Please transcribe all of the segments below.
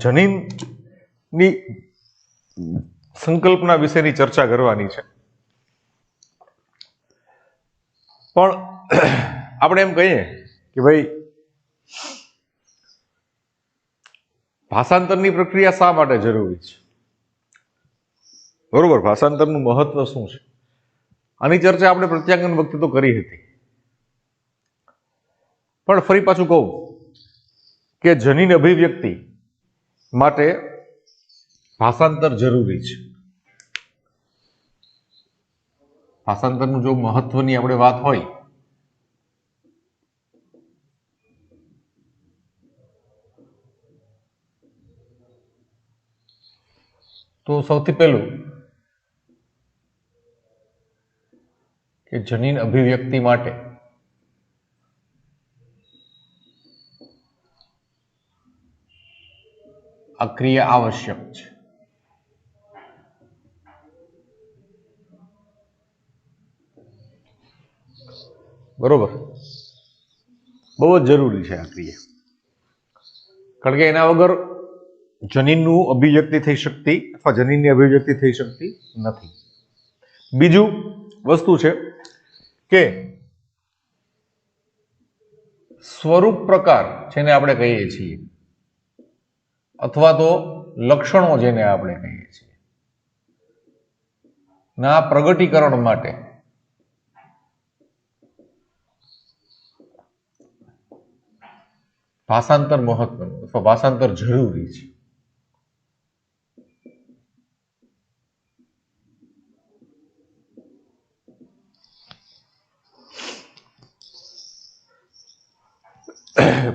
જનીનની સંકલ્પના વિશેની ચર્ચા કરવાની છે, પણ આપણે એમ કહીએ કે ભાઈ ભાષાંતરની પ્રક્રિયા શા માટે જરૂરી છે? બરોબર, ભાષાંતરનું મહત્વ શું છે? આની ચર્ચા આપણે પ્રત્યાંગન વખતે તો કરી હતી, પણ ફરી પાછું કહું કે જનીન અભિવ્યક્તિ માટે ભાષાંતર જરૂરી છે. ભાષાંતરનું જો મહત્વની આપણે વાત હોય તો સૌથી પહેલું કે જનીન અભિવ્યક્તિ માટે આ ક્રિયા આવશ્યક છે. બરોબર, બહુ જ જરૂરી છે આ ક્રિયા, કારણ કે એના વગર જનીનનું અભિવ્યક્તિ થઈ શકતી અથવા જનીનની અભિવ્યક્તિ થઈ શકતી નથી. બીજું વસ્તુ છે કે સ્વરૂપ પ્રકાર જેને આપણે કહીએ છીએ અથવા તો લક્ષણો જેને આપણે કહીએ છીએ ના પ્રગટીકરણ માટે ભાષાંતર મહત્વનું અથવા ભાષાંતર જરૂરી છે.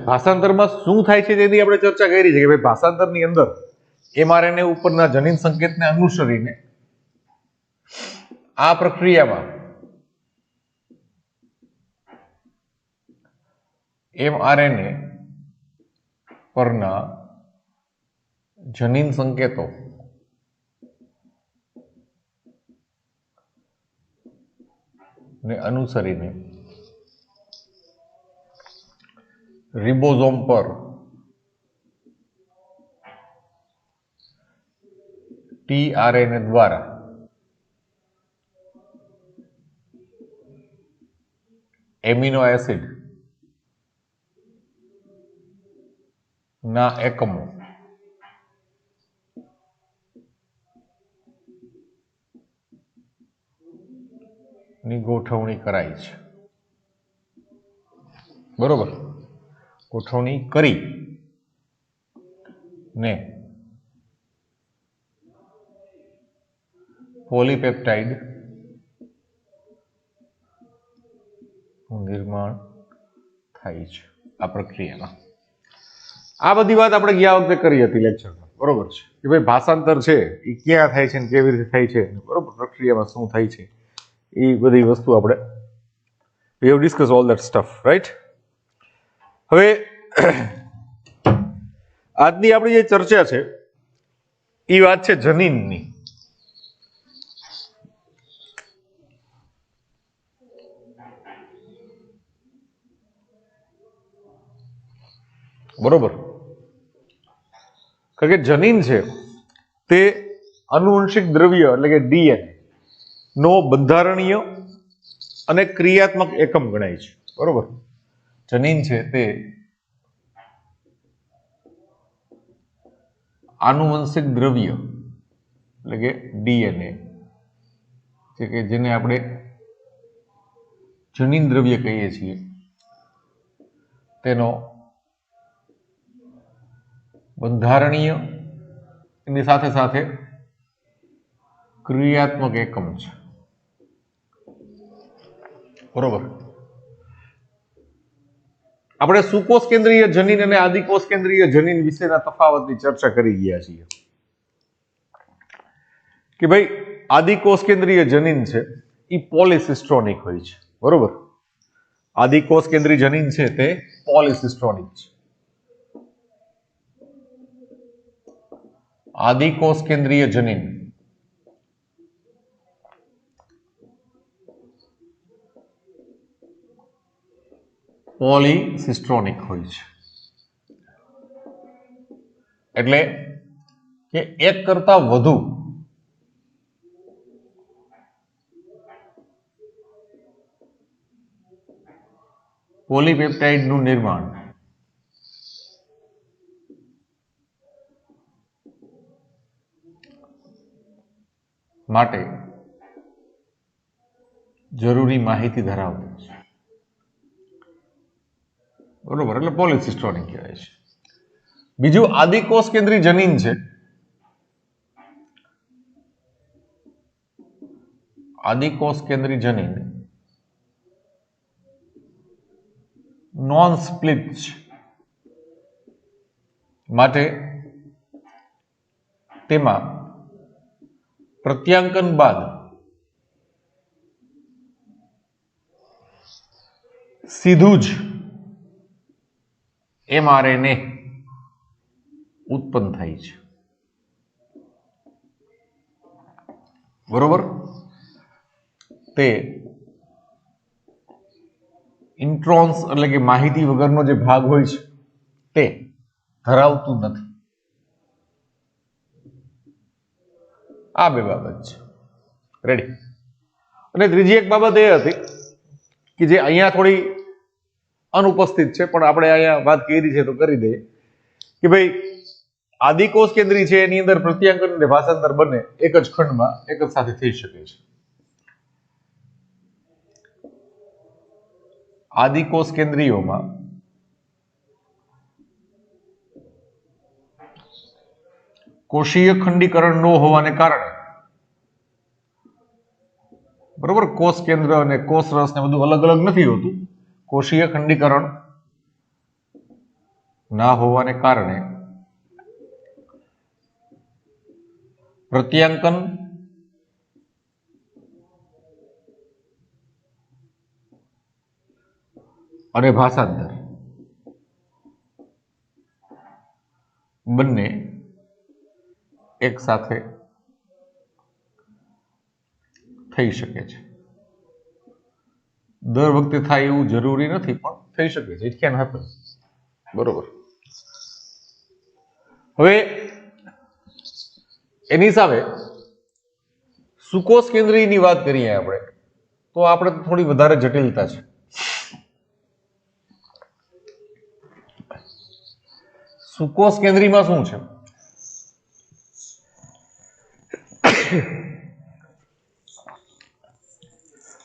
ભાષાંતરમાં શું થાય છે તેની આપણે ચર્ચા કરી છે કે ભાઈ ભાષાંતરની અંદર mRNA ઉપરના જનીન સંકેતને અનુસરીને આ પ્રક્રિયામાં mRNA પરના જનીન સંકેતો ને અનુસરીને રિબોઝોમ પર tRNA દ્વારા એમિનો એસિડ ના એકમો ની ગોઠવણી કરાય છે. બરોબર, ગોઠવણી કરી ને પોલીપેપ્ટાઇડ નું નિર્માણ થાય છે આ પ્રક્રિયામાં. આ બધી વાત આપણે ગયા વખતે કરી હતી લેક્ચરમાં, બરોબર છે કે ભાઈ ભાષાંતર છે એ ક્યાં થાય છે ને કેવી રીતે થાય છે, બરોબર, પ્રક્રિયામાં શું થાય છે, એ બધી વસ્તુ આપણે we have discussed all that stuff, right? હવે આજની આપણી જે ચર્ચા છે એ વાત છે જનીનની. બરોબર, કારણ કે જનીન છે તે આનુવંશિક દ્રવ્ય એટલે કે ડીએનએ નો બંધારણીય અને ક્રિયાત્મક એકમ ગણાય છે. બરોબર, જનીન છે તે આનુવંશિક દ્રવ્ય એટલે કે ડીએનએ કે જેને આપણે જનીન દ્રવ્ય કહીએ છીએ તેનો બંધારણીય એની સાથે સાથે ક્રિયાત્મક એકમ છે. બરોબર, આપણે સુકોષ કેન્દ્રીય જનીન અને આદિકોષ કેન્દ્રીય જનીન વિશેના તફાવતની ચર્ચા કરી ગયા છીએ કે ભાઈ આદિકોષ કેન્દ્રીય જનીન છે એ પોલિસિસ્ટ્રોનિક હોય છે. બરોબર, આદિકોષ કેન્દ્રીય જનીન છે તે પોલિસિસ્ટ્રોનિક છે. આદિકોષ કેન્દ્રીય જનીન પોલિસિસ્ટ્રોનિક હોય છે. એટલે કે એક કરતા વધુ પોલીપેપ્ટાઇડનું નિર્માણ માટે જરૂરી માહિતી ધરાવતું છે, બરોબર, એટલે પોલિસિસ્ટોનિક કહેવાય છે. બીજું આદિકોષ કેન્દ્રી જનીન છે. આદિકોષ કેન્દ્રી જનીન નોન સ્પ્લિટ છે, માટે તેમાં પ્રત્યાંકન બાદ સીધું જ mRNA ઉત્પન્ન થાય છે, બરોબર. તે ઇન્ટ્રોન્સ એટલે કે માહિતી વગરનો જે ભાગ હોય છે તે ધરાવતું નથી. આ બે બાબત છે, રેડી. અને ત્રીજી એક બાબત એ હતી કે જે અહીંયા થોડી અનુપસ્થિત છે, પણ આપણે અહીંયા વાત કરી છે તો કરી દઈએ કે ભાઈ આદિકોષ કેન્દ્રી છે એની અંદર પ્રત્યાંકન અને ભાષાંતર બંને એક જ ખંડમાં એક જ સાથે થઈ શકે છે. આદિકોષ કેન્દ્રીયોમાં કોષીય ખંડીકરણ ન હોવાને કારણે, બરોબર, કોષ કેન્દ્ર અને કોષ રસ ને બધું અલગ અલગ નથી હોતું. કોષીય ખંડીકરણ ના હોવાને કારણે પ્રત્યાંકન અને ભાષાંતર બંને એક સાથે થઈ શકે છે. દર વખતે થાય એવું જરૂરી નથી, પણ થઈ શકે છે. ઇટ કેન હેપન, બરોબર. હવે એની સામે સુકોષ કેન્દ્રીયની વાત કરીએ આપણે, તો આપણે થોડી વધારે જટિલતા છે. સુકોષ કેન્દ્રીયમાં શું છે?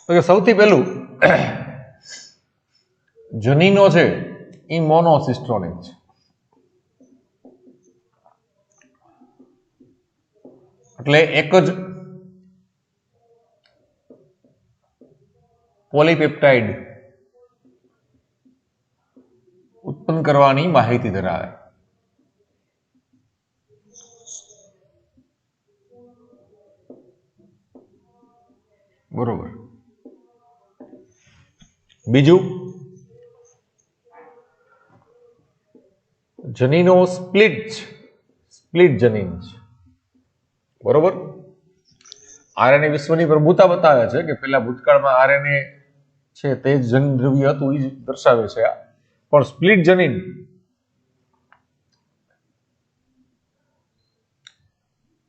તો સૌથી પહેલું જનીનો છે એ મોનોસિસ્ટોનિક છે, એટલે એક જ પોલીપેપ્ટાઇડ ઉત્પન્ન કરવાની માહિતી ધરાવે. બરોબર. બીજું, જનીનો સ્પ્લિટ જનીન છે, બરોબર. આરએનએ વિશ્વની પ્રભુતા બતાવે છે કે પેલા ભૂતકાળમાં આરએનએ છે તે જ જનદ્રવ્ય હતું, એ જ દર્શાવે છે. આ પણ સ્પ્લિટ જનીન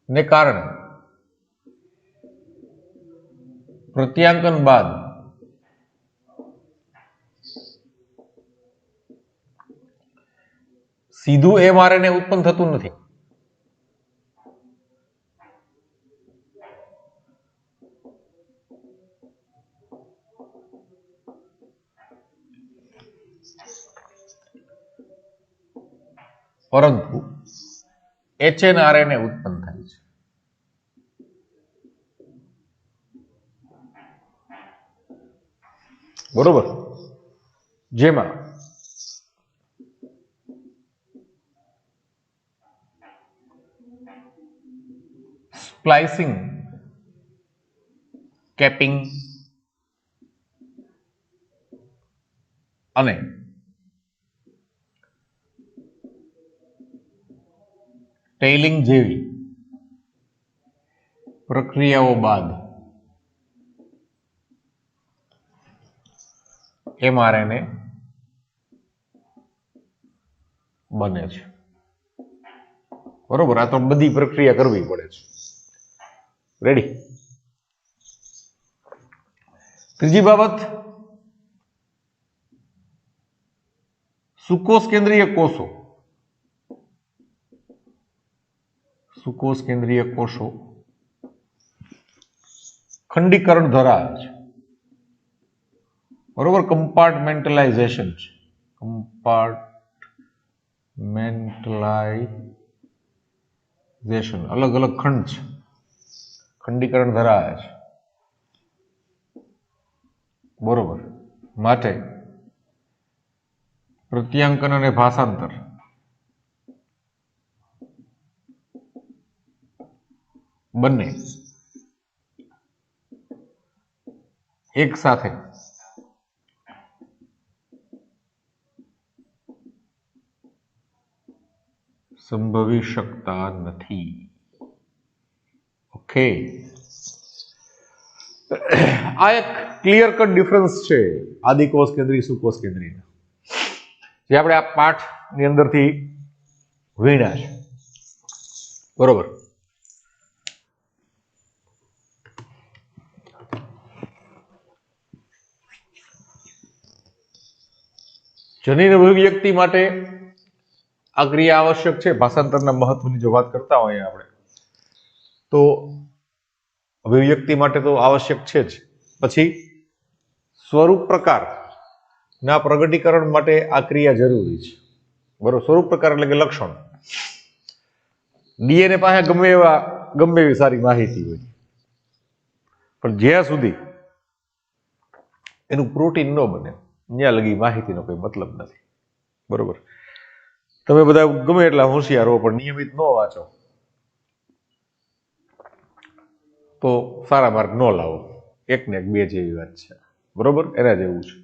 ને કારણે પ્રત્યાંકન બાદ સીધું mRNA ઉત્પન્ન થતું નથી. પરંતુ hnRNA ઉત્પન્ન થાય છે. બરોબર. જેમાં સ્પ્લાઇસિંગ, કેપિંગ અને ટેઇલિંગ જેવી પ્રક્રિયાઓ બાદ mRNA બને છે. બરોબર, આ તો બધી પ્રક્રિયા કરવી પડે છે. રેડી. ત્રીજી બાબત, સુકોષ કેન્દ્રીય કોષો. સુકોષ કેન્દ્રીય કોષો ખંડીકરણ ધરાવે છે. બરોબર, કમ્પાર્ટમેન્ટલાઇઝેશન છે. કમ્પાર્ટમેન્ટલાઇઝેશન, અલગ અલગ ખંડ છે, ખંડીકરણ ધરાવે છે. બરોબર, માટે પ્રત્યાંકન અને ભાષાંતર બંને એક સાથે સંભવી શકતા નથી. ઓકે, આ એક ક્લિયર કટ ડિફરન્સ છે આદિકોષ કેન્દ્રી સુકોષ કેન્દ્રી, જે આપણે આ પાઠની અંદરથી વીણ્યા છે. બરોબર. જનીન અભિવ્યક્તિ માટે આ ક્રિયા આવશ્યક છે. ભાષાંતરના મહત્વની જો વાત કરતા હોઈએ આપણે, તો અભિવ્યક્તિ માટે તો આવશ્યક છે જ. પછી સ્વરૂપ પ્રકાર ના પ્રગટીકરણ માટે આ ક્રિયા જરૂરી છે. બરોબર, સ્વરૂપ પ્રકાર એટલે કે લક્ષણ. ડીએનએ પાસે ગમે એવી સારી માહિતી હોય, પણ જ્યાં સુધી એનું પ્રોટીન ન બને ત્યાં લગી માહિતીનો કોઈ મતલબ નથી. બરોબર, તમે બધા ગમે એટલા હોશિયાર હો પણ નિયમિત ન વાંચો તો સારા માર્ક ન લાવો. એક ને એક બે જેવી વાત છે. બરોબર, એના જેવું છે.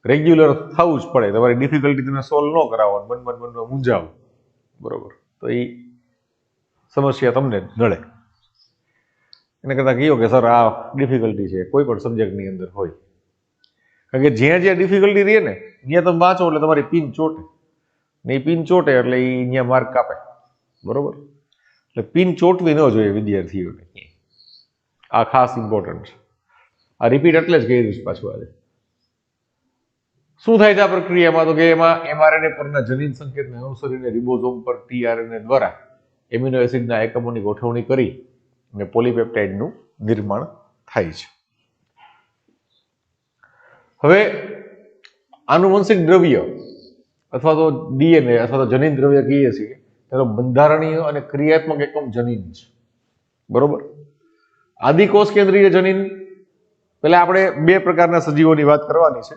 રેગ્યુલર થવું જ પડે. તમારી ડિફિકલ્ટી તમે સોલ્વ ન કરાવો, મનમાં મૂંઝાવો, બરોબર, તો એ સમસ્યા તમને નડે. એને કરતા કહ્યું કે સર આ ડિફિકલ્ટી છે, કોઈ પણ સબ્જેક્ટની અંદર હોય. કારણ કે જ્યાં જ્યાં ડિફિકલ્ટી રહે ને ત્યાં તમે વાંચો એટલે તમારી પિન ચોટે ને, એ પિન ચોટે એટલે એ ત્યાં માર્ક કાપે. બરોબર, એટલે પિન ચોટવી ન જોઈએ વિદ્યાર્થીઓને. આ ખાસ ઇમ્પોર્ટન્ટ છે. આ રિપીટ એટલે જ કહી દઉં પાછું. આજે શું થાય છે આ પ્રક્રિયામાં? તો કે એમાં એમઆરએનએ પરના જનીન સંકેતને અનુસરીને રિબોઝોમ પર ટીઆરએનએ દ્વારા એમિનો એસિડના એકમોની ગોઠવણી કરી અને પોલીપેપ્ટાઇડનું નિર્માણ થાય છે. હવે આનુવંશિક દ્રવ્ય અથવા તો ડીએનએ અથવા તો જનીન દ્રવ્ય કહીએ છીએ, તેનો બંધારણીય અને ક્રિયાત્મક એકમ જનીન છે. બરોબર, આદિકોષ કેન્દ્રીય જનીન, પેલા આપણે બે પ્રકારના સજીવોની વાત કરવાની છે,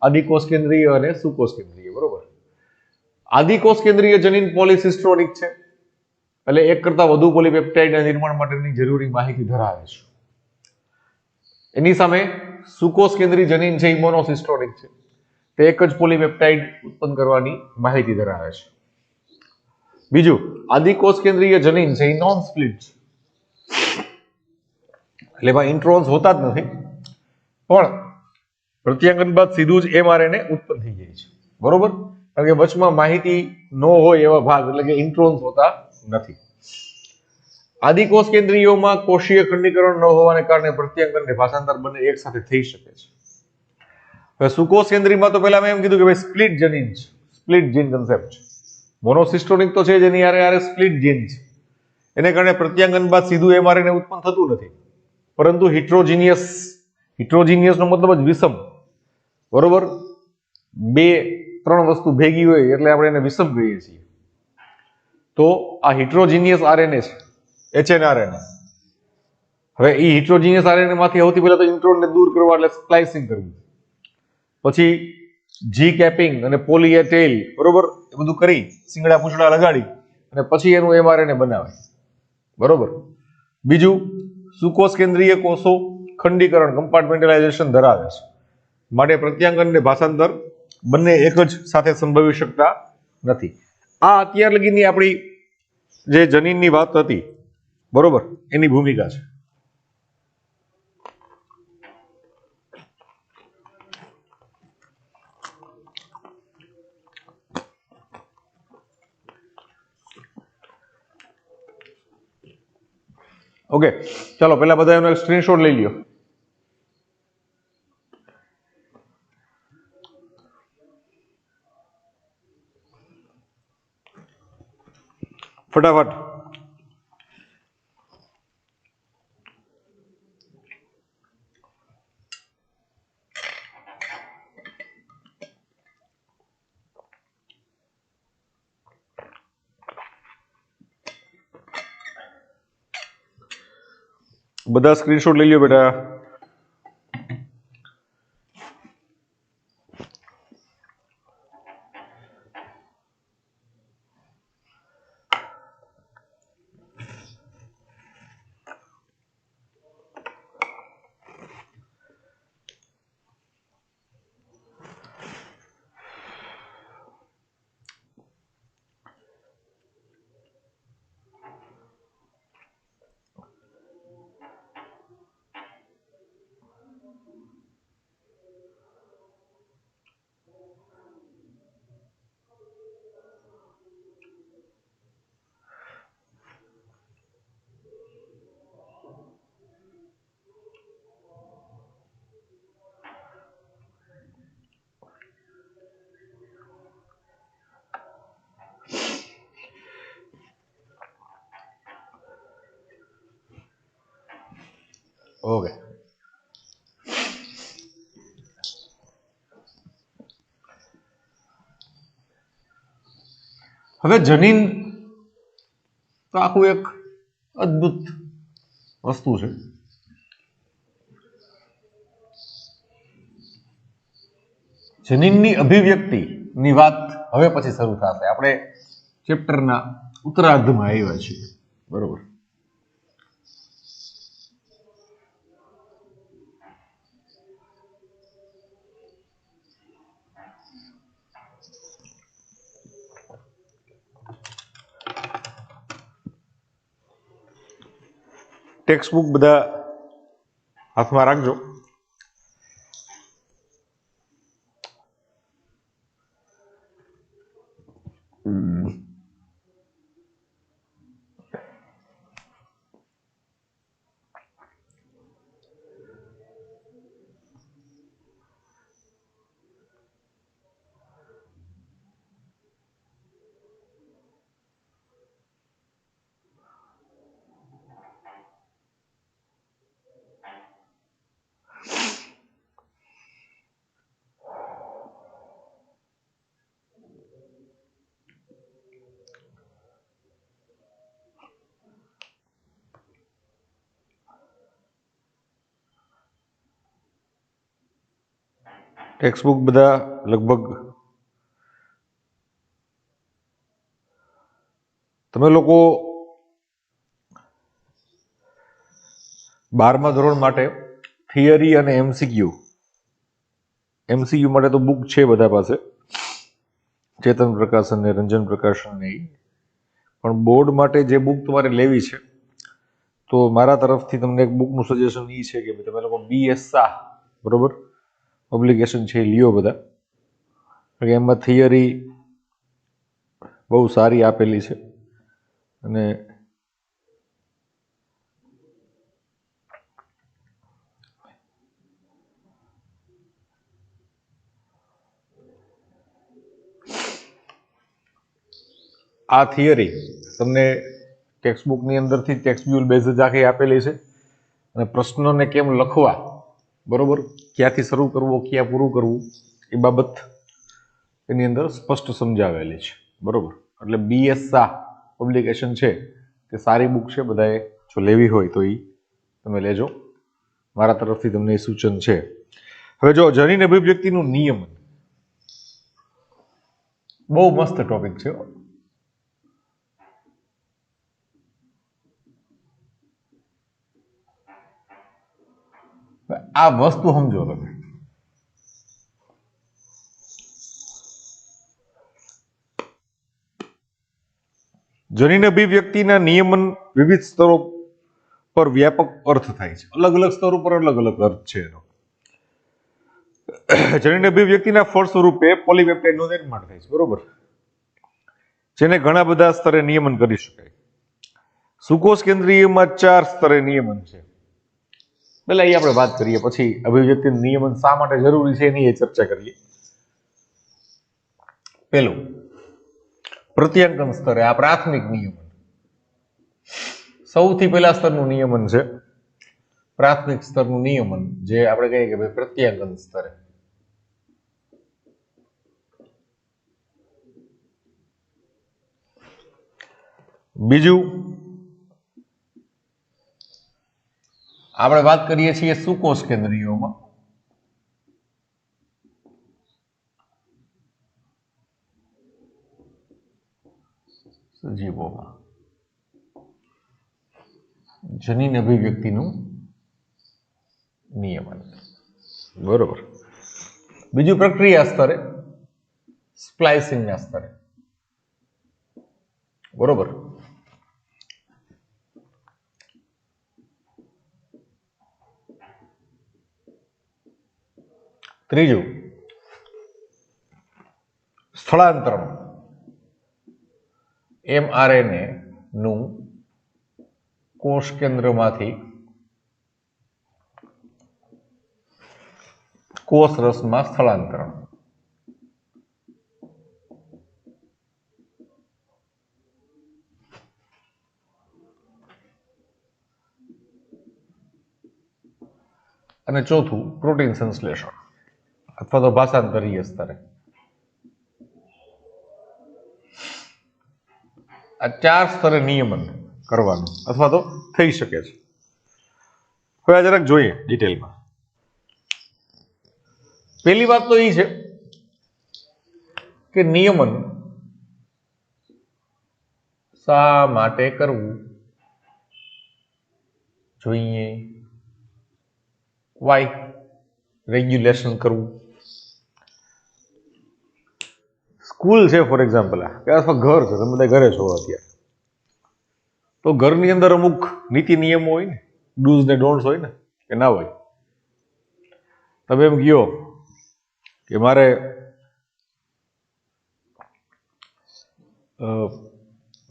આદિકોષ કેન્દ્રીય અને સુકોષ કેન્દ્રીય. બરોબર, આદિકોષ કેન્દ્રીય જનીન પોલિસિસ્ટ્રોનિક છે, એટલે એક કરતા વધુ પોલીપેપ્ટાઇડના નિર્માણ માટેની જરૂરી માહિતી ધરાવે છે. એની સામે સુકોષ કેન્દ્રીય જનીન છે એ મોનોસિસ્ટોનિક છે, તે એક જ પોલીપેપ્ટાઇડ ઉત્પન્ન કરવાની માહિતી ધરાવે છે. બીજું, આદિકોષ કેન્દ્રીય જનીન છે એ નોન સ્પ્લિટ છે, એટલે એમાં ઇન્ટ્રોન્સ હોતા જ નથી, પણ પ્રત્યાંગન બાદ સીધું જ એમઆરએનએ ઉત્પન્ન થઈ જાય છે. બરોબર, કારણ કે વચમાં માહિતી ન હોય એવા ભાગ, એટલે કે ઇન્ટ્રોન્સ હોતા નથી. આદિકોષ કેન્દ્રીયોમાં કોષીય ખંડીકરણ ન હોવાને કારણે પ્રત્યાંગન અને ભાષાંતર બંને એક સાથે થઈ શકે છે. હવે સુકોષ કેન્દ્રીયમાં તો પેલા મેં એમ કીધું કે ભાઈ સ્પ્લિટ જનીન છે, સ્પ્લિટ જીન કન્સેપ્ટ છે. મોનોસિસ્ટોનિક તો છે જ, એની આરે સ્પ્લિટ જીન છે. એને કારણે પ્રત્યાંગન બાદ સીધું એમઆરએનએ ઉત્પન્ન થતું નથી, પરંતુ હિટ્રોજીનિયસ નો મતલબ જ વિષમ. બરોબર, બે ત્રણ વસ્તુ ભેગી હોય એટલે આપણે એને વિષમ કહીએ છીએ. તો આ હિટ્રોજીનિયસ આરએનએ છે, એચએનઆરએનએ. હવે એ હિટ્રોજીનિયસ આરએનએ માંથી સૌથી પહેલા તો ઇન્ટ્રોનને દૂર કરવા એટલે સ્પ્લાઇસિંગ કરવું, પછી જી કેપિંગ અને પોલી એ ટેલ, બરોબર, એ બધું કરી સિંગડા પૂંછડા લગાડી અને પછી એનું એમઆરએનએ બનાવે. બરોબર. બીજું, સુકોષ કેન્દ્રીય કોષો ખંડીકરણ કમ્પાર્ટમેન્ટલાઇઝેશન ધરાવે છે, માટે પ્રત્યાંગન અને ભાષાંતર બંને એક જ સાથે સંભવી શકતા નથી. આ અત્યાર લગીની આપણી જે જનીનની વાત હતી, બરોબર, એની ભૂમિકા છે. ઓકે, ચાલો પહેલા બધા એનો એક સ્ક્રીનશોટ લઈ લ્યો. ફટાફટ. બધા સ્ક્રીનશોટ લઈ લ્યો બેટા. ઓકે, હવે જનીન તો આખું એક અદ્ભુત વસ્તુ છે. જનીનની અભિવ્યક્તિની વાત હવે પછી શરૂ થશે. આપણે ચેપ્ટરના ઉત્તરાર્ધમાં આવ્યા છીએ, બરોબર. ટેક્સ્ટ બુક બધા હાથમાં રાખજો. ટેક્સ્ટ બુક બધા લગભગ તમે લોકો 12મા ધોરણ માટે થિયરી અને એમસીક્યુ માટે તો બુક છે બધા પાસે, ચેતન પ્રકાશન ને રંજન પ્રકાશન ને. પણ બોર્ડ માટે જે બુક તમારે લેવી છે તો મારા તરફથી તમને એક બુકનું સજેશન એ છે કે તમે લોકો BS શાહ, બરોબર, પબ્લિકેશન છે લ્યો બધા. એમાં થિયરી બહુ સારી આપેલી છે અને આ થિયરી તમને ટેક્સ્ટ બુકની અંદરથી ટેક્સ્ચ્યુઅલ બેઝ જ આખી આપેલી છે અને પ્રશ્નોને કેમ લખવા, બરોબર, ક્યાંથી શરૂ કરવો, ક્યાં પૂરું કરવું, એ બાબત એની અંદર સ્પષ્ટ સમજાવેલી છે, બરોબર. એટલે BS શાહ પબ્લિકેશન છે તે સારી બુક છે, બધાએ જો લેવી હોય તો એ તમે લેજો, મારા તરફથી તમને એ સૂચન છે. હવે જો જનીન અભિવ્યક્તિનું નિયમન બહુ મસ્ત ટોપિક છે. આ વસ્તુ સમજો તમે. જનીન અભિવ્યક્તિના નિયમન વિવિધ સ્તરો પર વ્યાપક અર્થ થાય છે. અલગ અલગ સ્તરો પર અલગ અલગ અર્થ છે એનો. જનીન અભિવ્યક્તિના ફળ સ્વરૂપે પોલીપેપ્ટાઇડનું નિર્માણ થાય છે, બરોબર, જેને ઘણા બધા સ્તરે નિયમન કરી શકાય. સુકોષ કેન્દ્રીયમાં 4 સ્તરે નિયમન છે. પહેલા એ આપણે વાત કરીએ, પછી અભિવ્યક્તિ નિયમન શા માટે જરૂરી છે એની ચર્ચા કરીએ. પેલું પ્રત્યાંકન સ્તરે આ પ્રાથમિક નિયમન. સૌથી પહેલા સ્તરનું નિયમન છે પ્રાથમિક સ્તરનું નિયમન, જે આપણે કહીએ કે ભાઈ પ્રત્યાંકન સ્તરે. બીજું આપણે વાત કરીએ છીએ સુકોષ કેન્દ્રીયોમાં. સજીવોમાં જનીન અભિવ્યક્તિનું નિયમન. બરોબર. બીજું પ્રક્રિયા સ્તરે, સ્પ્લાઇસિંગના સ્તરે. બરોબર. ત્રીજું સ્થળાંતરણ, mRNA નું કોષ કેન્દ્રમાંથી કોષ રસમાં સ્થળાંતરણ. અને ચોથું પ્રોટીન સંશ્લેષણ અથવા તો ભાષાંતરીય સ્તરે. આ 4 સ્તરે નિયમન કરવાનું અથવા તો થઈ શકે છે. હવે આ જરાક જોઈએ ડિટેલમાં. પહેલી વાત તો એ છે કે નિયમન શા માટે કરવું જોઈએ, વાય રેગ્યુલેશન કરવું. સ્કૂલ છે ફોર એક્ઝામ્પલ, અથવા ઘર છે, તમે બધા ઘરે છો અત્યારે, તો ઘરની અંદર અમુક નીતિ નિયમો હોય ને, ડૂઝ ને ડોન્ટ્સ હોય ને, કે ના હોય. તમે એમ કહો કે મારે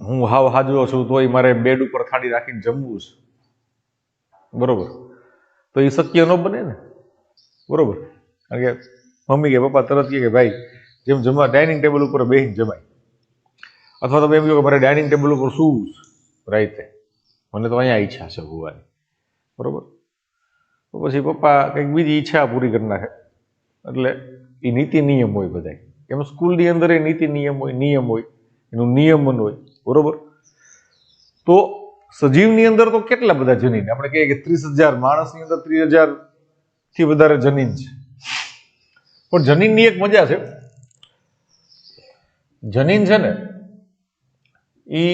હું હાવ હાજરો છું તોય મારે બેડ ઉપર થાળી રાખીને જમવું છે, બરોબર, તો એ શક્ય ન બને ને, બરોબર. કારણ કે મમ્મી કે પપ્પા તરત કે ભાઈ જેમ જમવા ડાઇનિંગ ટેબલ ઉપર બેસીને જમાય. અથવા તમે એમ કહો કે મારે ડાઇનિંગ ટેબલ ઉપર શું રાઈતે, મને તો અહીંયા ઈચ્છા છે હોવાની, બરોબર. તો પછી પપ્પા કંઈક બીજી ઈચ્છા પૂરી કરી નાખે. એટલે એ નીતિ નિયમ હોય બધા. એમ સ્કૂલની અંદર એ નીતિ નિયમ હોય, એનું નિયમન હોય, બરોબર. તો સજીવની અંદર તો કેટલા બધા જનીન, આપણે કહીએ કે 30,000 માણસની અંદર 30,000 થી વધારે જનીન છે. પણ જનીનની એક મજા છે, જનીન છે ને એ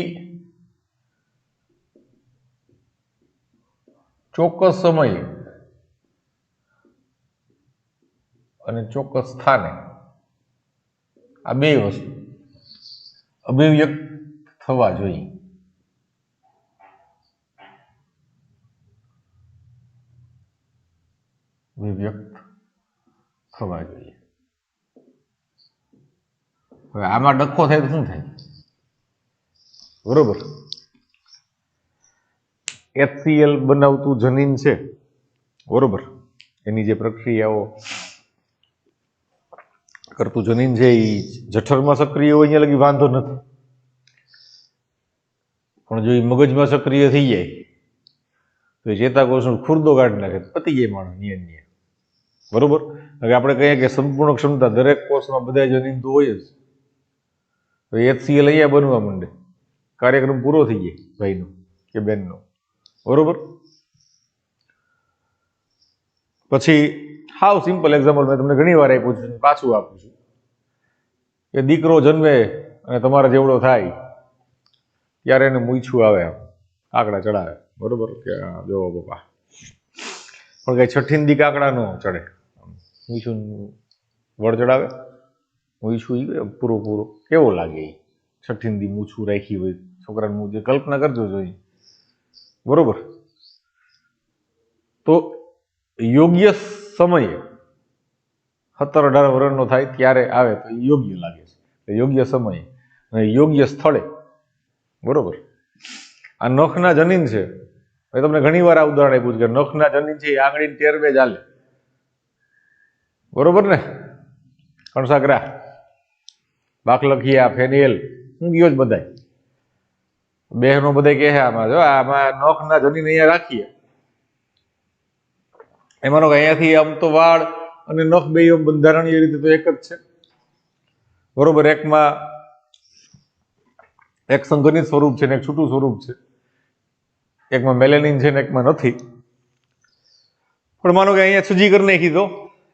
ચોક્કસ સમયે અને ચોક્કસ સ્થાને આ બે વસ્તુ અભિવ્યક્ત થવા જોઈએ. અભિવ્યક્ત થવા જોઈએ. હવે આમાં ડખો થાય તો શું થાય, બરોબર. HCl બનાવતું જનીન છે, બરોબર, એની જે પ્રક્રિયાઓ કરતું જનીન છે એ જઠરમાં સક્રિય હોય અહીંયા લગી વાંધો નથી. પણ જો એ મગજમાં સક્રિય થઈ જાય તો એ ચેતાકોષનો ખુરદો કાઢી નાખે, પતી જાય માણસ નિયન્ય, બરોબર. હવે આપણે કહીએ કે સંપૂર્ણ ક્ષમતા દરેક કોષમાં બધા જનીન તો હોય જ, તો HCl અહીંયા બનવા માંડે, કાર્યક્રમ પૂરો થઈ જાય ભાઈનો કે બહેનનો, બરોબર. પછી હાવ સિમ્પલ એક્ઝામ્પલ મેં તમને ઘણી વાર આપ્યું છે, પાછું આપું છું, કે દીકરો જન્મે અને તમારા જેવડો થાય ત્યારે એને મૂછું આવે, કાકડા ચડાવે, બરોબર, કે જો પપ્પા. પણ કઈ છઠ્ઠી દી કાકડા ન ચડે, મૂછું વળ ચડાવે, મૂછું પૂરો કેવો લાગે એ છઠ્ઠી દી મૂછું રાખી હોય છોકરાનું મૂછ, કલ્પના કરજો જોઈએ, બરોબર. તો યોગ્ય સમયે 17-18 વર્ષનો થાય ત્યારે આવે તો યોગ્ય લાગે છે, યોગ્ય સમયે અને યોગ્ય સ્થળે, બરોબર. આ નખના જનીન છે. મેં તમને ઘણી વાર આ ઉદાહરણ આપ્યું છે કે નખના જનીન છે એ આંગળીની ટેરવે ચાલે, બરોબર ને? કણસાગરા, બાકલખિયા, ફેનિયલ, હું ગયો જ બધાય બહેનો બધા કહે આમાં જો આમાં નખના જનીન અહીંયા રાખીએ, એમાંનો અહીંયાથી આમ તો વાળ અને નખ બે બંધારણીય રીતે તો એક જ છે, બરોબર? એકમાં એક સંઘનિત સ્વરૂપ છે ને એક છૂટું સ્વરૂપ છે, એકમાં મેલેનિન છે ને એકમાં નથી. પણ માનો કે અહીંયા છૂજી કરી નાખી તો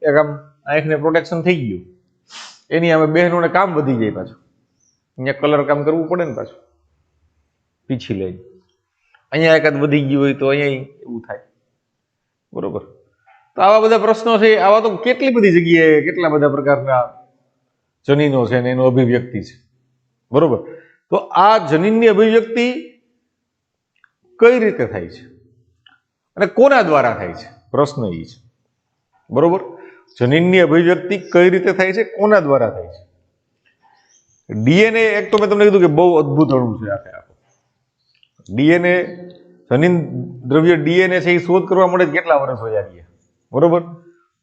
એક આમ આંખને પ્રોટેક્શન થઈ ગયું, એની અમે બહેનોને કામ વધી જાય પાછું, અહીંયા કલર કામ કરવું પડે ને પાછું પીછી લઈને, અહીંયા એકાદ વધી ગયું હોય તો અહીંયા એવું થાય, બરોબર? તો આવા બધા પ્રશ્નો છે, આવા તો કેટલી બધી જગ્યાએ કેટલા બધા પ્રકારના જનીનો છે ને એનું અભિવ્યક્તિ છે, બરોબર? તો આ જનીનની અભિવ્યક્તિ કઈ રીતે થાય છે અને કોના દ્વારા થાય છે, પ્રશ્ન એ છે, બરોબર? જનીનની અભિવ્યક્તિ કઈ રીતે થાય છે, કોના દ્વારા થાય છે? ડીએનએ, એક તો મેં તમને કીધું કે બહુ અદભુત અણુ છે આખે આખો. ડીએનએ, જનીન દ્રવ્ય ડીએનએ છે એ શોધ કરવા માટે કેટલા વર્ષ હોયા ગયા, બરોબર?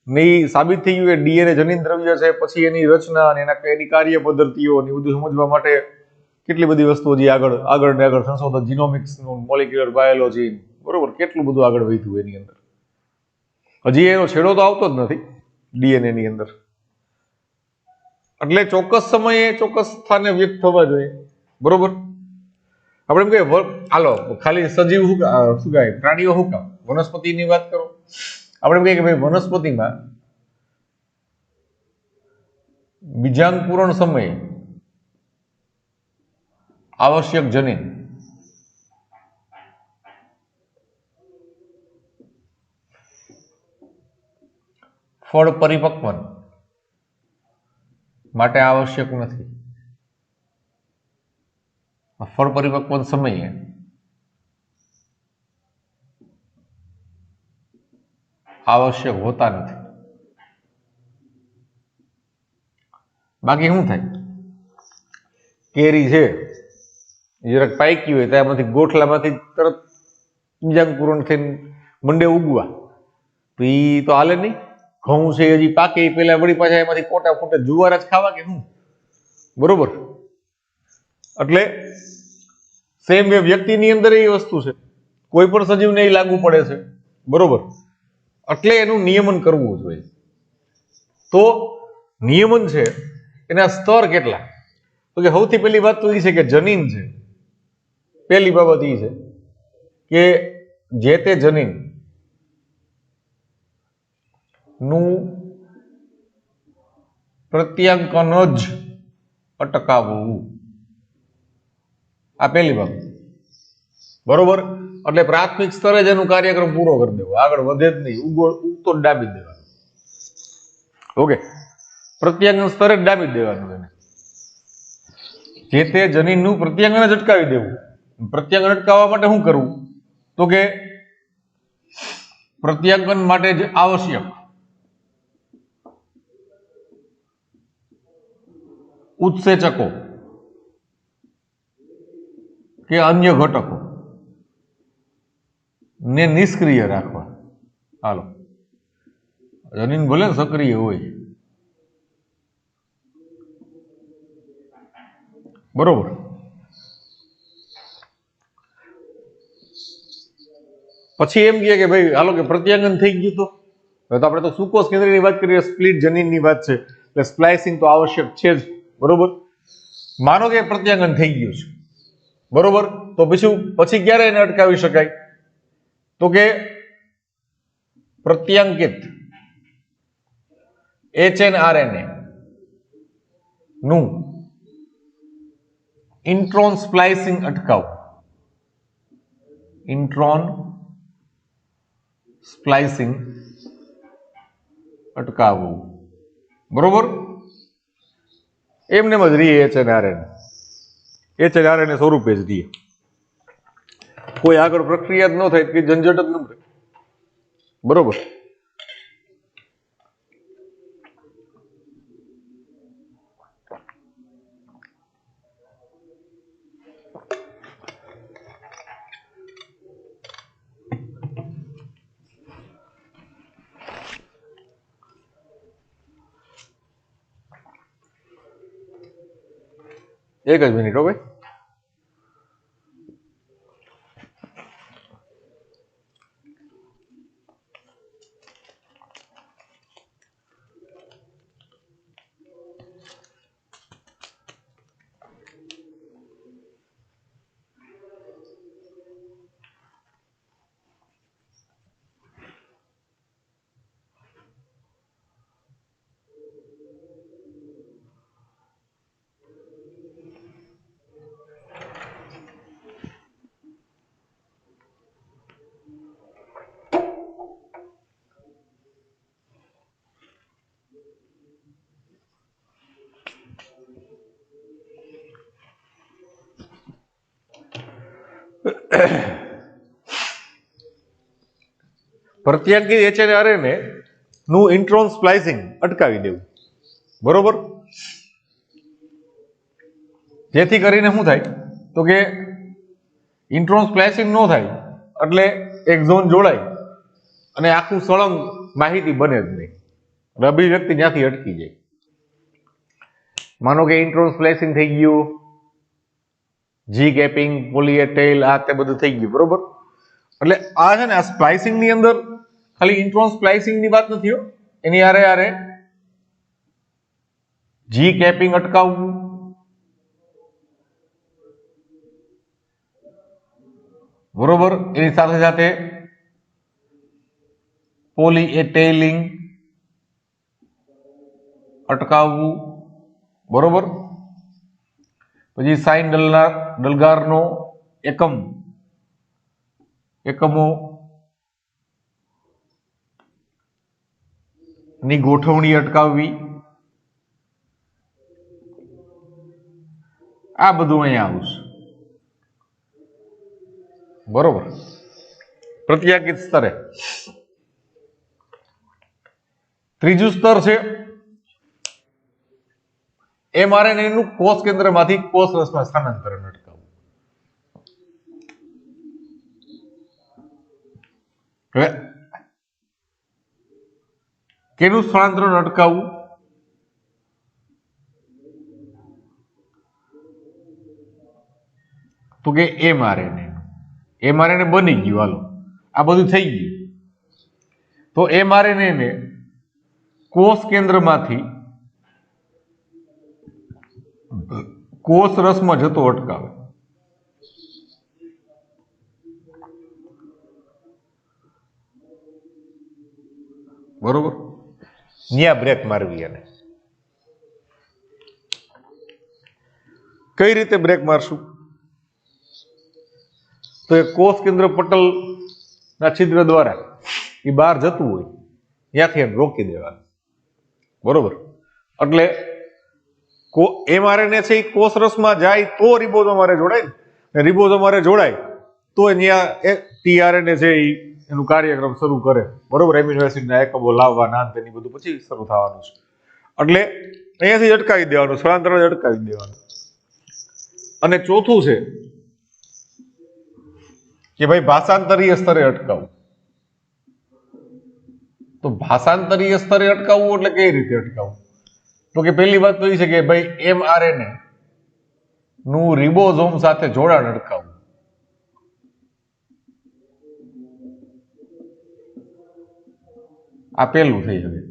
ને એ સાબિત થઈ ગયું કે ડીએનએ જનીન દ્રવ્ય છે. પછી એની રચના અને એની કાર્ય પદ્ધતિઓ ને બધું સમજવા માટે કેટલી બધી વસ્તુઓ જે આગળ ને આગળ સંશોધન, જીનોમિક્સનું, મોલિક્યુલર બાયોલોજી, બરોબર? કેટલું બધું આગળ વધ્યું એની અંદર. હજી એનો છેડો તો આવતો જ નથી ડીએનએ ની અંદર. એટલે ચોક્કસ સમયે ચોક્કસ સ્થાને વ્યક્ત થવા જોઈએ, બરોબર? આપણે એમ કહીએ હાલો ખાલી સજીવ શું કહેવાય, પ્રાણીઓ શું કામ, વનસ્પતિની વાત કરો. આપણે એમ કહીએ કે ભાઈ વનસ્પતિમાં બીજાંકુરણ સમયે આવશ્યક જનીન ફળ પરિપક્વન માટે આવશ્યક નથી. ફળ પરિપક્વન સમયે આવશ્યક હોતા નથી. બાકી શું થાય? કેરી છે જરાક પાકી હોય ત્યાંમાંથી ગોઠલામાંથી તરત બીજાંકુરણ થઈને મંડે ઉગવા, તો એ તો હાલે નહીં. ઘઉં છે હજી પાકે પેલા વળી પાછા એમાંથી કોટા ફૂટે, જુવાર જ ખાવા કે શું, બરોબર? એટલે સેમ વે વ્યક્તિની અંદર એ વસ્તુ છે, કોઈ પણ સજીવને એ લાગુ પડે છે, બરોબર? એટલે એનું નિયમન કરવું જોઈએ. તો નિયમન છે એના સ્તર કેટલા? તો કે સૌથી પહેલી વાત તો એ છે કે જનીન છે. પહેલી બાબત એ છે કે જે તે જનીન નું પ્રત્યાંકન જ અટકાવવું, આ પહેલી બાબત, બરોબર? એટલે પ્રાથમિક સ્તરે જ એનું કાર્યક્રમ પૂરો કરી દેવો, આગળ વધે જ નહીં, ઉગતો જ ડાબી દેવાનું. ઓકે, પ્રત્યાંગન સ્તરે જ ડાબી દેવાનું એને. જે તે જનીનનું પ્રત્યાંગન જ અટકાવી દેવું. પ્રત્યાંગન અટકાવવા માટે શું કરવું? તો કે પ્રત્યાંગન માટે જ આવશ્યક ઉત્સેચકો કે અન્ય ઘટકો ને નિષ્ક્રિય રાખવા. હાલો, જનીન ભલે સક્રિય હોય, બરોબર? પછી એમ કહે કે ભાઈ હાલો કે પ્રત્યાંગન થઈ ગયું, તો આપણે તો સુકોષ કેન્દ્રની વાત કરીએ, સ્પ્લિટ જનીનની વાત છે, એટલે સ્પ્લાઇસિંગ તો આવશ્યક છે જ, બરોબર? માનો કે પ્રત્યાંગન થઈ ગયું છે, બરોબર? તો પછી ક્યારે એને અટકાવી શકાય? તો કે પ્રત્યાંકિત HNRNA નું ઇન્ટ્રોન સ્પ્લાઇસિંગ અટકાવવું. ઇન્ટ્રોન સ્પ્લાઇસિંગ અટકાવવું, બરોબર? એમને જ રહીએ HNRNA સ્વરૂપે જ રહીએ, કોઈ આગળ પ્રક્રિયા જ ન થાય, કે ઝંઝટ જ ન રહે, બરોબર? એક જ મિનિટ હો ભાઈ. પ્રત્યાંકિત એચએનઆરએનએ નું ઇન્ટ્રોન સ્પ્લાઇસિંગ અટકાવી દેવું. બરોબર. જેથી કરીને શું થાય તો કે ઇન્ટ્રોન સ્પ્લાઇસિંગ ન થાય એટલે એક ઝોન જોડાય અને આખું સળંગ માહિતી બને જ નહીં. અભિવ્યક્તિ ત્યાંથી અટકી જાય. માનો કે ઇન્ટ્રોન સ્પ્લાઇસિંગ થઈ ગયું, જી ગેપિંગ, પોલી એ ટેલ, આ તે બધું થઈ ગયું. બરોબર. એટલે આ છે ને આ સ્પ્લાઇસિંગ ની અંદર ખાલી ઇન્ટ્રોન સ્પ્લાઇસિંગ ની વાત નથી હો, એની આરે જી કેપિંગ અટકાવવું, બરોબર, એની સાથે સાથે પોલી એ ટેલિંગ અટકાવવું, બરોબર. પછી સાઇન ડલગારનો એકમો ની ગોઠવણી અટકાવવી, આ બધું અહીંયા આવશે. બરોબર. પ્રત્યાકિત સ્તરે ત્રીજું સ્તર છે એમઆરએનએ નું કોષ કેન્દ્રમાંથી કોષ રસમાં સ્થાનાંતરણ અટકાવવું. હવે કેનું સ્થળાંતરણ અટકાવવું? તો કે એમઆરએનએ બની ગયું. હાલો, આ બધું થઈ ગયું. તો એમઆરએનએ ને કોષ કેન્દ્રમાંથી કોષ રસમાં જતો અટકાવે. બરોબર. ન્યા બ્રેક મારવી. અને કઈ રીતે બ્રેક મારશું? તો એ કોષ કેન્દ્ર પટલ ના છિદ્ર દ્વારા એ બહાર જતું હોય ત્યાંથી એને રોકી દેવાનું. બરોબર. એટલે એમઆરએનએ છે એ કોષ રસમાં જાય તો રિબોઝોમ હારે જોડાય ને, રિબોઝોમ હારે જોડાય તો ત્યાં ટીઆરએનએ છે એનું કાર્યક્રમ શરૂ કરે. બરોબર. એમિનો એસિડના એકમો લાવવા ના તેની બધું પછી શરૂ થવાનું છે. એટલે અહીંયાથી અટકાવી દેવાનું, સ્થળાંતરણ અટકાવી દેવાનું. અને ચોથું છે કે ભાઈ ભાષાંતરીય સ્તરે અટકાવવું. તો ભાષાંતરીય સ્તરે અટકાવવું એટલે કઈ રીતે અટકાવવું? તો કે પહેલી વાત તો એ છે કે ભાઈ એમઆરએનએ નું રિબોઝોમ સાથે જોડાણ અટકાવવું. આ પહેલું થઈ શકે.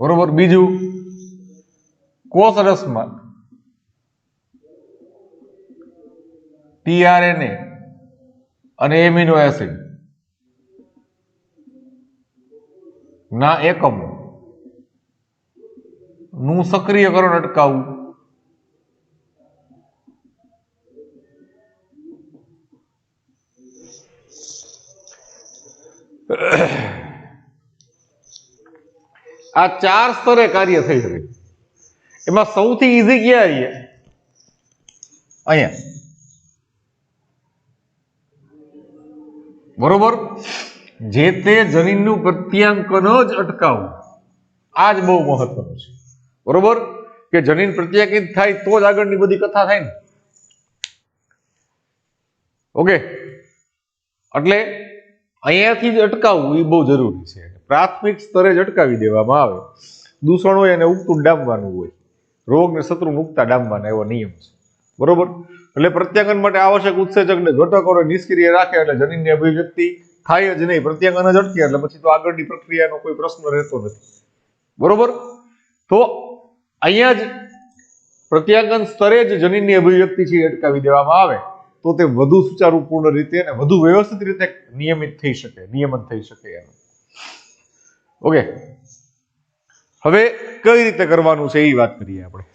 બરોબર. બીજું, કોષ રસમાં ટીઆરએનએ અને એમિનો એસિડ ના એકમો નું સક્રિયકરણ અટકાવવું. આ 4 સ્તરે કાર્ય થઈ શકે. એમાં સૌથી ઈઝી ક્યાં અહીંયા? બરોબર. જે તે જનીનનું પ્રત્યાંકન જ અટકાવવું. આ જ બહુ મહત્વનું છે. બરોબર. કે જનીન પ્રત્યાકિત થાય તો જ આગળની બધી કથા થાય ને. ઓકે. એટલે અહીંયાથી જ અટકાવવું એ બહુ જરૂરી છે. પ્રાથમિક સ્તરે જ અટકાવી દેવામાં આવે. દૂષણ હોય અને ઉગતું ડામવાનું હોય. રોગ ને શત્રુ મુક્તા ડામવાના એવો નિયમ છે. બરોબર. એટલે પ્રત્યાંગન માટે આવશ્યક ઉત્સેચકને ઘટકોને નિષ્ક્રિય રાખે એટલે જનીનની અભિવ્યક્તિ થાય જ નહીં. પ્રત્યાંગન જ અટકે એટલે પછી તો આગળની પ્રક્રિયાનો કોઈ પ્રશ્ન રહેતો નથી. બરોબર. તો અહીંયા જ પ્રત્યાંગન સ્તરે જ જનીનની અભિવ્યક્તિ છે અટકાવી દેવામાં આવે તો તે વધુ સુચારુપૂર્ણ રીતે અને વધુ વ્યવસ્થિત રીતે નિયમન થઈ શકે એનું. ઓકે, હવે કઈ રીતે કરવાનું છે એ વાત કરીએ આપણે.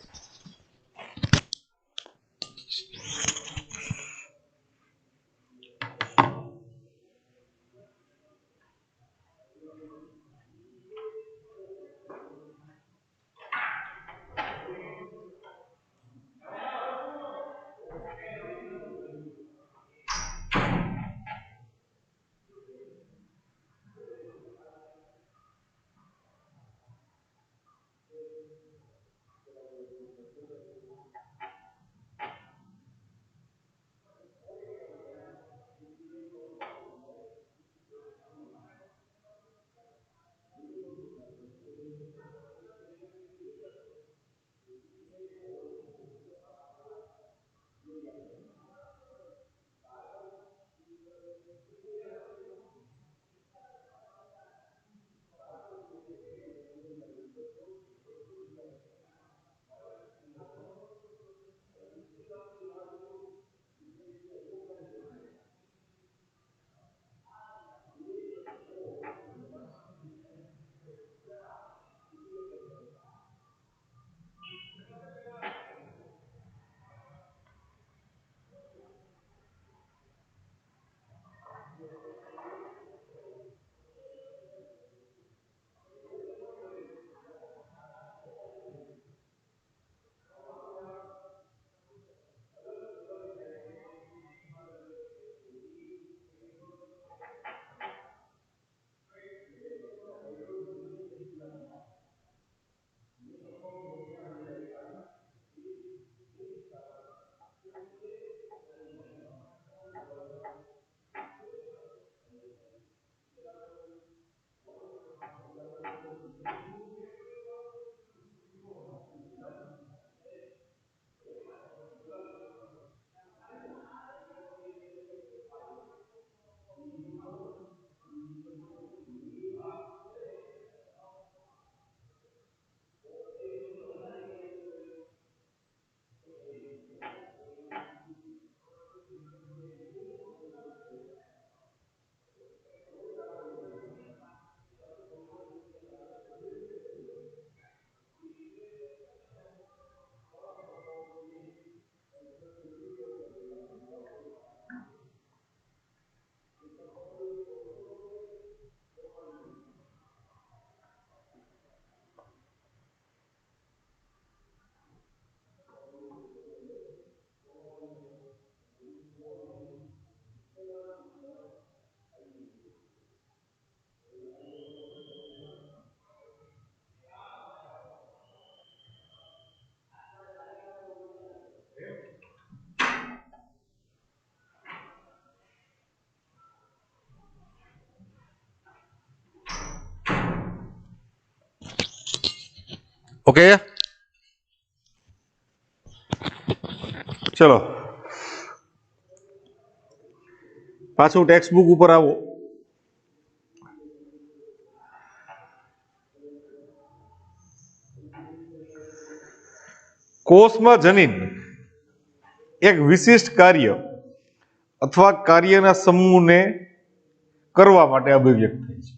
ઓકે, ચલો પાછું ટેક્સ્ટ બુક ઉપર આવો. કોષમાં જનીન એક વિશિષ્ટ કાર્ય અથવા કાર્યના સમૂહને કરવા માટે અભિવ્યક્ત થાય છે.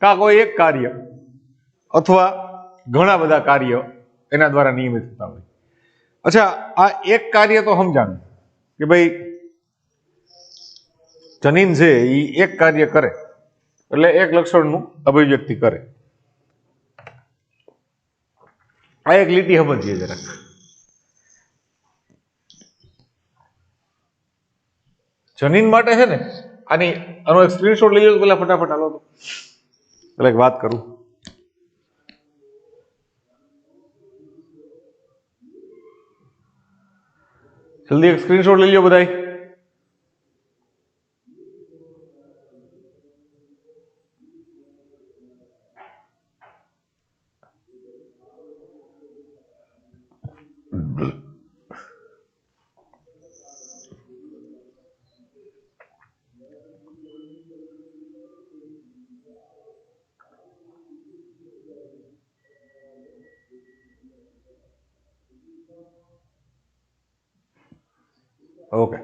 કા કોઈ એક કાર્ય અથવા ઘણા બધા કાર્ય એના દ્વારા નિયમિત થતા હોય. અચ્છા, આ એક કાર્ય તો સમજાણું કે ભાઈ જનીન છે એ એક કાર્ય કરે એટલે એક લક્ષણનું અભિવ્યક્તિ કરે. આ એક લીટી સમજીએ જરાક. જનીન માટે છે ને આનો એક સ્ક્રીનશોટ લઈ લો પેલા ફટાફટ. હાલો તો પેલા એક વાત કરું. જલ્દી એક સ્ક્રીનશોટ લઈ લો બધાય. ઓકે.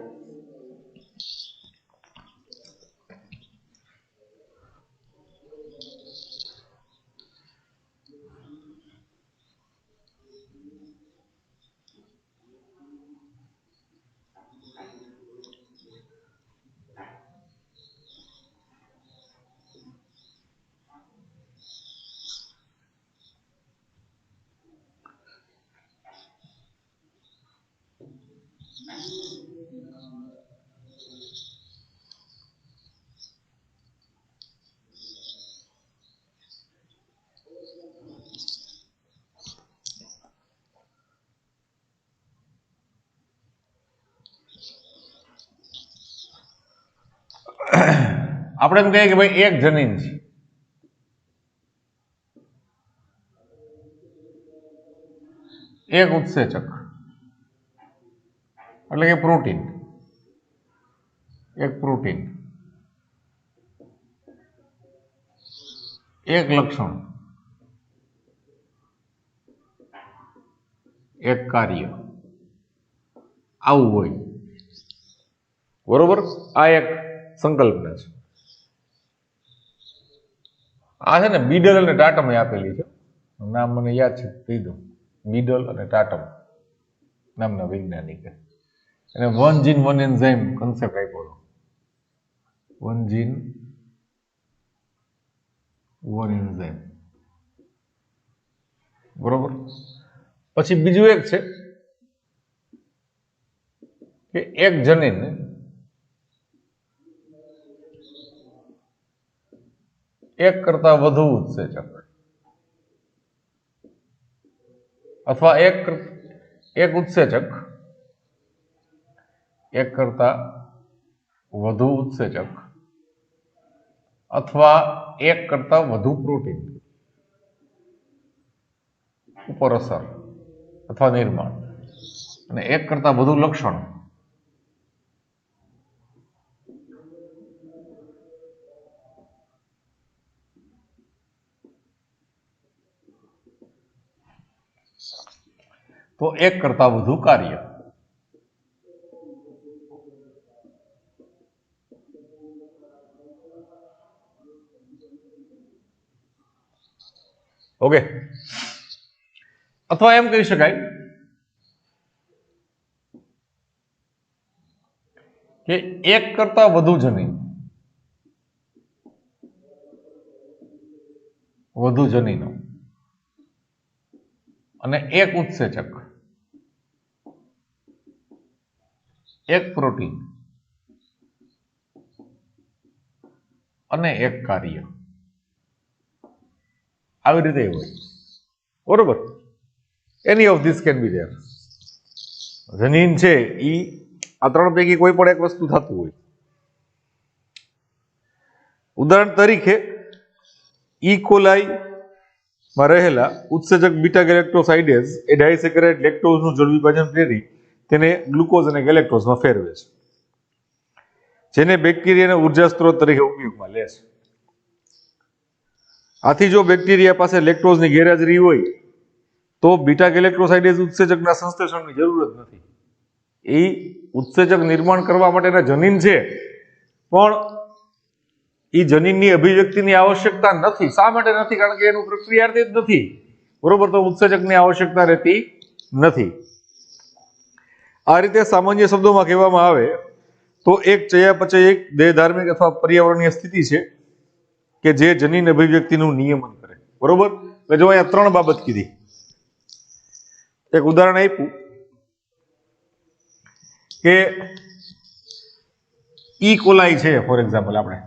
આપણે એમ કહીએ કે ભાઈ એક જનીન છે, એક ઉત્સેચક એટલે કે પ્રોટીન, એક પ્રોટીન, એક લક્ષણ, એક કાર્ય, આવું હોય. બરોબર. આ એક સંકલ્પના છે. આ છે ને બીડલ અને ટાટમ આપેલી છે, નામ મને યાદ છે, કહી દઉં. બીડલ અને ટાટમ નામના વૈજ્ઞાનિકે એને one gene one enzyme concept આપ્યો. One gene one enzyme. બરોબર. પછી બીજું એક છે કે એક જનીન એક કરતા વધુ ઉત્સેચક અથવા એક ઉત્સેચક એક કરતા વધુ ઉત્સેચક અથવા એક કરતા વધુ પ્રોટીન ઉપર અસર અથવા નિર્માણ અને એક કરતા વધુ લક્ષણ તો એક કરતા વધુ કાર્ય. ઓકે. અથવા એમ કહી શકાય કે એક કરતા વધુ જનીન, વધુ જનીનો અને એક ઉત્સેચક, એક પ્રોટીન અને એક કાર્ય, આવી રીતે હોય. બરોબર. એની of this can be there. જનીન છે એ આ ત્રણ પૈકી કોઈ પણ એક વસ્તુ થતું હોય. ઉદાહરણ તરીકે ઈ કોલાઈ માં રહેલા ઉત્સેચક બીટા ગેલેક્ટોસાઇડેઝ એ ડાયસેકેરાઇડ લેક્ટોઝનું જળ વિભાજન પ્રેરી તેને ગ્લુકોઝ અને ગેલેક્ટોઝમાં ફેરવે છે, જેને બેક્ટેરિયાના ઉર્જા સ્ત્રોત તરીકે ઉપયોગમાં લે છે. આથી જો બેક્ટેરિયા પાસે લેક્ટોઝની ગેરહાજરી હોય તો બીટા ગેલેક્ટોસાઇડેઝ ઉત્સેચકના સંશ્લેષણની જરૂર જ નથી. એ ઉત્સેચક નિર્માણ કરવા માટેના જનીન છે, પણ એ જનીનની અભિવ્યક્તિની આવશ્યકતા નથી. શા માટે નથી? કારણ કે એનું પ્રક્રિયાર્થી જ નથી. બરોબર. તો ઉત્સેચકની આવશ્યકતા રહેતી નથી. આ રીતે સામાન્ય શબ્દોમાં કહેવામાં આવે તો એક ચયાપચય એક દેહધાર્મિક અથવા પર્યાવરણીય સ્થિતિ છે કે જે જનીન અભિવ્યક્તિનું નિયમન કરે. બરોબર. એટલે જો અહીંયા ત્રણ બાબત કીધી. એક ઉદાહરણ આપ્યું કે ઈ કોલાઈ છે ફોર એક્ઝામ્પલ, આપણે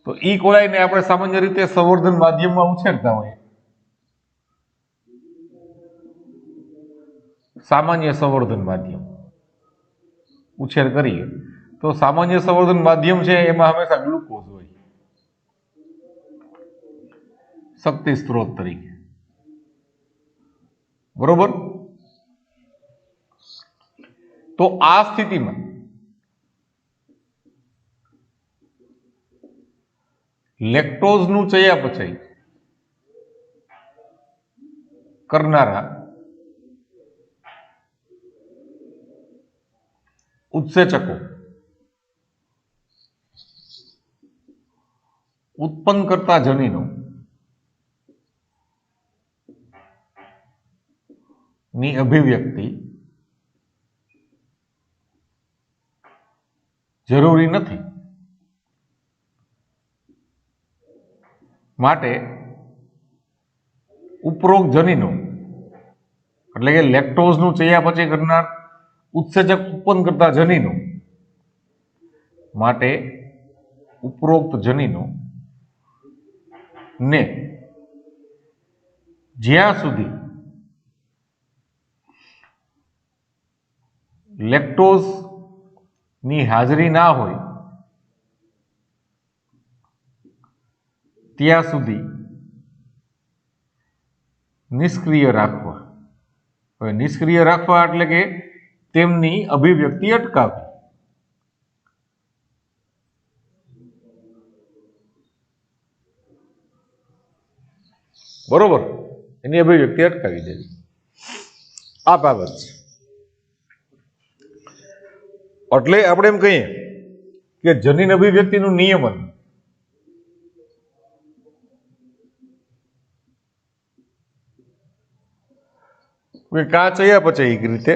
તો ઈ કોલાઈને આપણે સામાન્ય રીતે સંવર્ધન માધ્યમમાં ઉછેરતા હોઈએ. સામાન્ય સંવર્ધન માધ્યમ ઉછેર કરીએ તો સામાન્ય સંવર્ધન માધ્યમ છે એમાં હંમેશા ગ્લુકોઝ હોય શક્તિ સ્ત્રોત તરીકે. બરોબર. તો આ સ્થિતિમાં લેક્ટોઝનું ચયાપચય કરનારા ઉત્સેચકો ઉત્પન્ન કરતા જનીનો ની અભિવ્યક્તિ જરૂરી નથી, માટે ઉપરોક્ત જનીનો એટલે કે લેક્ટોઝનું ચયાપચય કરનાર ઉત્સેચક ઉત્પન્ન કરતા જનીનો માટે ઉપરોક્ત જનીનો ને જ્યાં સુધી લેક્ટોઝ ની હાજરી ના હોય ત્યાં સુધી નિષ્ક્રિય રાખવા. હવે નિષ્ક્રિય રાખવા એટલે કે તેમની અભિવ્યક્તિ અટકાવવી. બરોબર, એની અભિવ્યક્તિ અટકાવી દેવી આ બાબત છે. એટલે આપણે એમ કહીએ કે જનીન અભિવ્યક્તિનું નિયમન કા ચયાપચયિક રીતે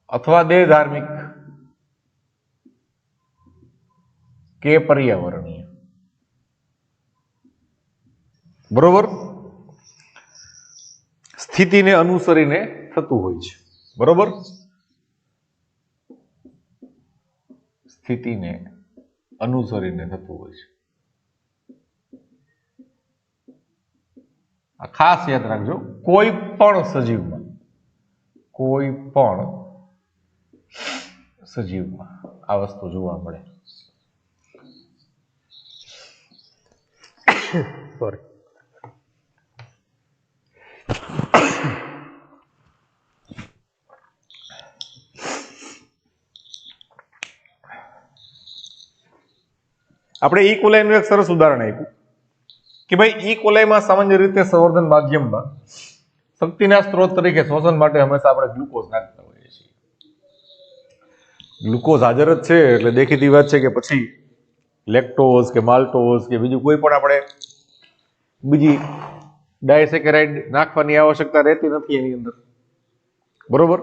અથવા દેહધાર્મિક કે પર્યાવરણીય. બરોબર, સ્થિતિને અનુસરીને થતું હોય છે. બરોબર, સ્થિતિને અનુસરીને થતું હોય છે. આ ખાસ યાદ રાખજો, કોઈ પણ સજીવમાં આ વસ્તુ જોવા મળે. સોરી. આપણે ઈ કોલાઈનું એક સરસ ઉદાહરણ આપ્યું કે ભાઈ ઈ કોલાઈમાં સામાન્ય રીતે સંવર્ધન માધ્યમમાં શક્તિના સ્ત્રોત તરીકે શ્વસન માટે હંમેશા આપણે ગ્લુકોઝ નાખતા હોઈએ છીએ. ગ્લુકોઝ હાજર જ છે એટલે દેખીતી વાત છે કે પછી લેક્ટોઝ કે માલ્ટોઝ કે બીજું કોઈ પણ આપણે બીજી ડાયસેકેરાઇડ નાખવાની આવશ્યકતા રહેતી નથી એની અંદર. બરોબર,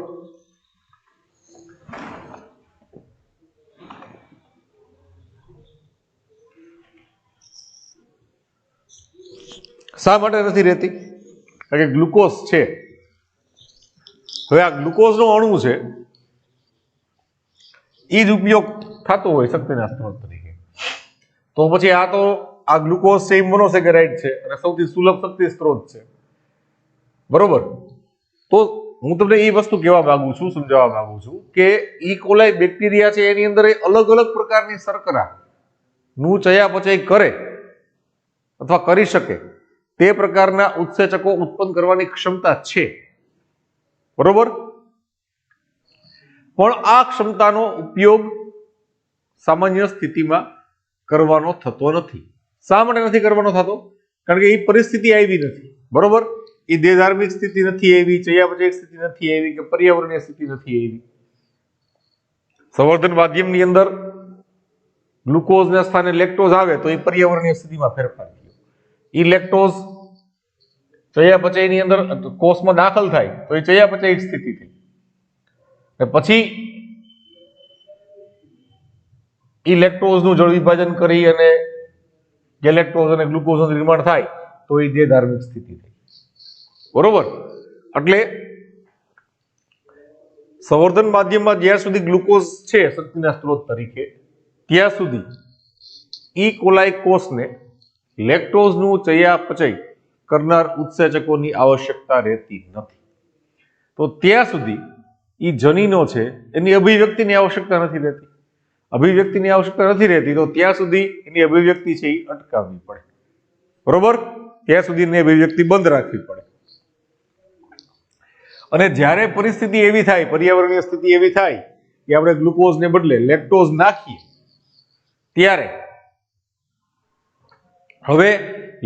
શા માટે નથી રહેતી? કારણ કે ગ્લુકોઝ છે. હવે આ ગ્લુકોઝનો અણુ છે એ જ ઉપયોગ થતો હોય શક્તિના સ્ત્રોત તરીકે. તો પછી આ ગ્લુકોઝ છે એ મોનોસેકેરાઇડ છે અને સૌથી સુલભ શક્તિ સ્ત્રોત છે. બરોબર, તો હું તમને એ વસ્તુ કહેવા માંગુ છું, સમજાવવા માંગુ છું કે ઈ કોલાઈ બેક્ટેરિયા છે એની અંદર અલગ અલગ પ્રકારની શર્કરા નું ચયાપચય કરે અથવા કરી શકે તે પ્રકારના ઉત્સેચકો ઉત્પન્ન કરવાની ક્ષમતા છે. બરોબર, પણ આ ક્ષમતાનો ઉપયોગ સામાન્ય સ્થિતિમાં કરવાનો થતો નથી. શા માટે નથી કરવાનો થતો? કારણ કે એ પરિસ્થિતિ આવી નથી. બરોબર, એ દેહધાર્મિક સ્થિતિ નથી આવી, ચયાપચયિક સ્થિતિ નથી આવી કે પર્યાવરણીય સ્થિતિ નથી આવી. સંવર્ધન માધ્યમની અંદર ગ્લુકોઝના સ્થાને લેક્ટોઝ આવે તો એ પર્યાવરણીય સ્થિતિમાં ફેરફાર થયો. એ લેક્ટોઝ ચયાપચયની અંદર કોષમાં દાખલ થાય તો એ ચયાપચયિક સ્થિતિ થઈ. પછી એ લેક્ટોઝનું જળ વિભાજન કરી અને ગેલેક્ટોઝ અને ગ્લુકોઝનું નિર્માણ થાય તો એ દેહધાર્મિક સ્થિતિ થઈ. બરોબર, એટલે સંવર્ધન માધ્યમમાં જ્યાં સુધી ગ્લુકોઝ છે શક્તિના સ્ત્રોત તરીકે ત્યાં સુધી ઈ કોલાઈ કોષને લેક્ટોઝનું ચયાપચય કરનાર ઉત્સેચકોની આવશ્યકતા રહેતી નથી. તો ત્યાં સુધી ઈ જનીનો છે એની અભિવ્યક્તિની આવશ્યકતા નથી રહેતી. અભિવ્યક્તિની આવશ્યકતા નથી રહેતી તો ત્યાં સુધી એની અભિવ્યક્તિ છે એ અટકાવવી પડે. બરોબર, ત્યાં સુધી એની અભિવ્યક્તિ બંધ રાખવી પડે. અને જ્યારે પરિસ્થિતિ એવી થાય, પર્યાવરણીય સ્થિતિ એવી થાય કે આપણે ગ્લુકોઝને બદલે લેક્ટોઝ નાખીએ ત્યારે હવે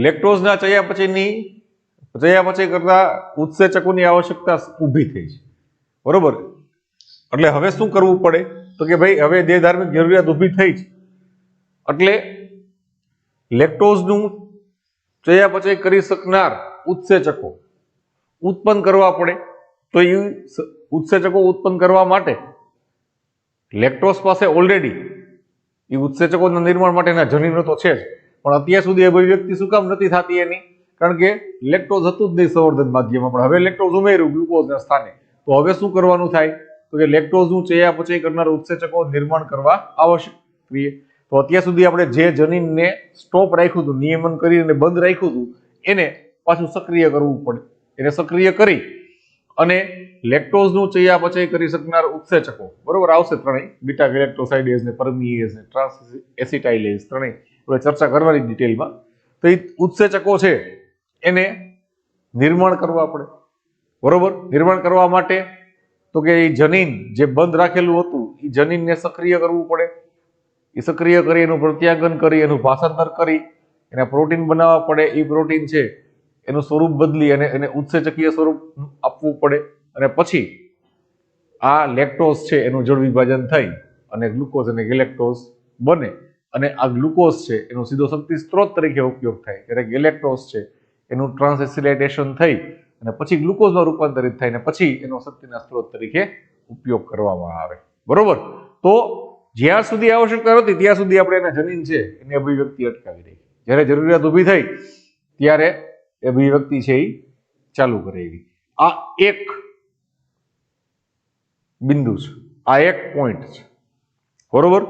લેક્ટોઝના ચયાપચયની ચયાપચય કરતા ઉત્સેચકોની આવશ્યકતા ઊભી થઈ છે, બરોબર. એટલે હવે શું કરવું પડે તો કે ભાઈ હવે દેહધાર્મિક જરૂરિયાત ઊભી થઈ છે, એટલે લેક્ટોઝનું ચયાપચય કરી શકનાર ઉત્સેચકો ઉત્પન્ન કરવા પડે. તો એ ઉત્સેચકો ઉત્પન્ન કરવા માટે લેક્ટોઝ પાસે ઓલરેડી એ ઉત્સેચકોના નિર્માણ માટેના જનીનો તો છે જ, પણ અત્યાર સુધી અભિવ્યક્તિ શું કામ નથી થતી એની? કારણ કે લેક્ટોઝ હતું જ નહીં સંવર્ધન માધ્યમમાં, પણ હવે લેક્ટોઝ ઉમેર્યું ગ્લુકોઝના સ્થાને. તો હવે શું કરવાનું થાય તો કે લેક્ટોઝનું ચયાપચય કરનાર ઉત્સેચકો નિર્માણ કરવા આવશ્યક. તો અત્યાર સુધી આપણે જે જનીનને સ્ટોપ રાખ્યું હતું, નિયમન કરીને બંધ રાખ્યું હતું, એને પાછું સક્રિય કરવું પડે. એને સક્રિય કરી અને લેક્ટોઝનું ચયાપચય કરી શકનાર ઉત્સેચકો બરોબર આવશે ત્રણેય, બીટા ગેલેક્ટોસાઇડેઝ ને પરમિએઝ ને ટ્રાન્સ એસિટાઇલેઝ, ત્રણેય આપણે ચર્ચા કરવાની ડિટેલમાં. તો એ ઉત્સેચકો છે એને નિર્માણ કરવા પડે, બરોબર. નિર્માણ કરવા માટે તો કે એ જનીન જે બંધ રાખેલું હતું એ જનીનને સક્રિય કરવું પડે. એ સક્રિય કરી એનું પ્રત્યાગન કરી એનું ભાષાંતર કરી એના પ્રોટીન બનાવવા પડે. એ પ્રોટીન છે એનું સ્વરૂપ બદલી અને એને ઉત્સેચકીય સ્વરૂપ આપવું પડે, અને પછી આ લેક્ટોઝ છે એનું જળ વિભાજન થઈ અને ગ્લુકોઝ અને ગેલેક્ટોઝ બને. અને આ ગ્લુકોઝ છે એનો સીધો શક્તિ સ્ત્રોત તરીકે ઉપયોગ થાય, ત્યારે ગેલેક્ટોઝ છે એનું ટ્રાન્સએસિલેટેશન થઈ અને પછી ગ્લુકોઝમાં રૂપાંતરિત થાય અને પછી એનો શક્તિના સ્ત્રોત તરીકે ઉપયોગ કરવામાં આવે, બરોબર. તો જ્યાં સુધી આવશ્યકતા નથી ત્યાં સુધી આપણે એના જનીન છે એની અભિવ્યક્તિ અટકાવી દઈએ. જ્યારે જરૂરિયાત ઊભી થઈ ત્યારે અભિવ્યક્તિ છે એ ચાલુ કરેલી. આ એક બિંદુ છે, આ એક પોઈન્ટ છે, બરોબર.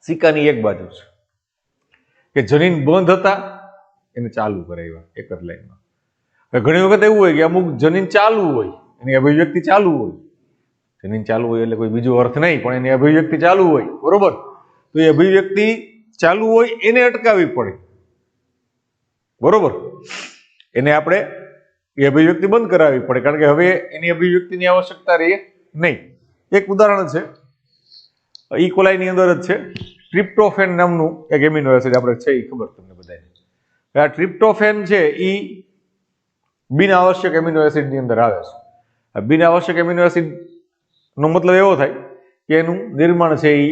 સિક્કાની એક બાજુ છે કે જનીન બંધ હતા એને ચાલુ કરાવ્યા એક જ લાઈનમાં. ઘણી વખત એવું હોય કે અમુક જનીન ચાલુ હોય, એની અભિવ્યક્તિ ચાલુ હોય. જનીન ચાલુ હોય એટલે કોઈ બીજો અર્થ નહીં, પણ એની અભિવ્યક્તિ ચાલુ હોય, બરોબર. તો એ અભિવ્યક્તિ ચાલુ હોય એને અટકાવવી પડે, બરોબર. એને આપણે એ અભિવ્યક્તિ બંધ કરાવવી પડે, કારણ કે હવે એની અભિવ્યક્તિની આવશ્યકતા રહે નહીં. એક ઉદાહરણ છે ઈ કોલાઈની અંદર જ છે, ટ્રિપ્ટોફેન નામનું એક એમિનો એસિડ આપણે છે એ ખબર તમને બધાને. આ ટ્રિપ્ટોફેન છે એ બિન આવશ્યક એમિનો એસિડની અંદર આવે છે. બિન આવશ્યક એમિનો એસિડ નો મતલબ એવો થાય કે એનું નિર્માણ છે એ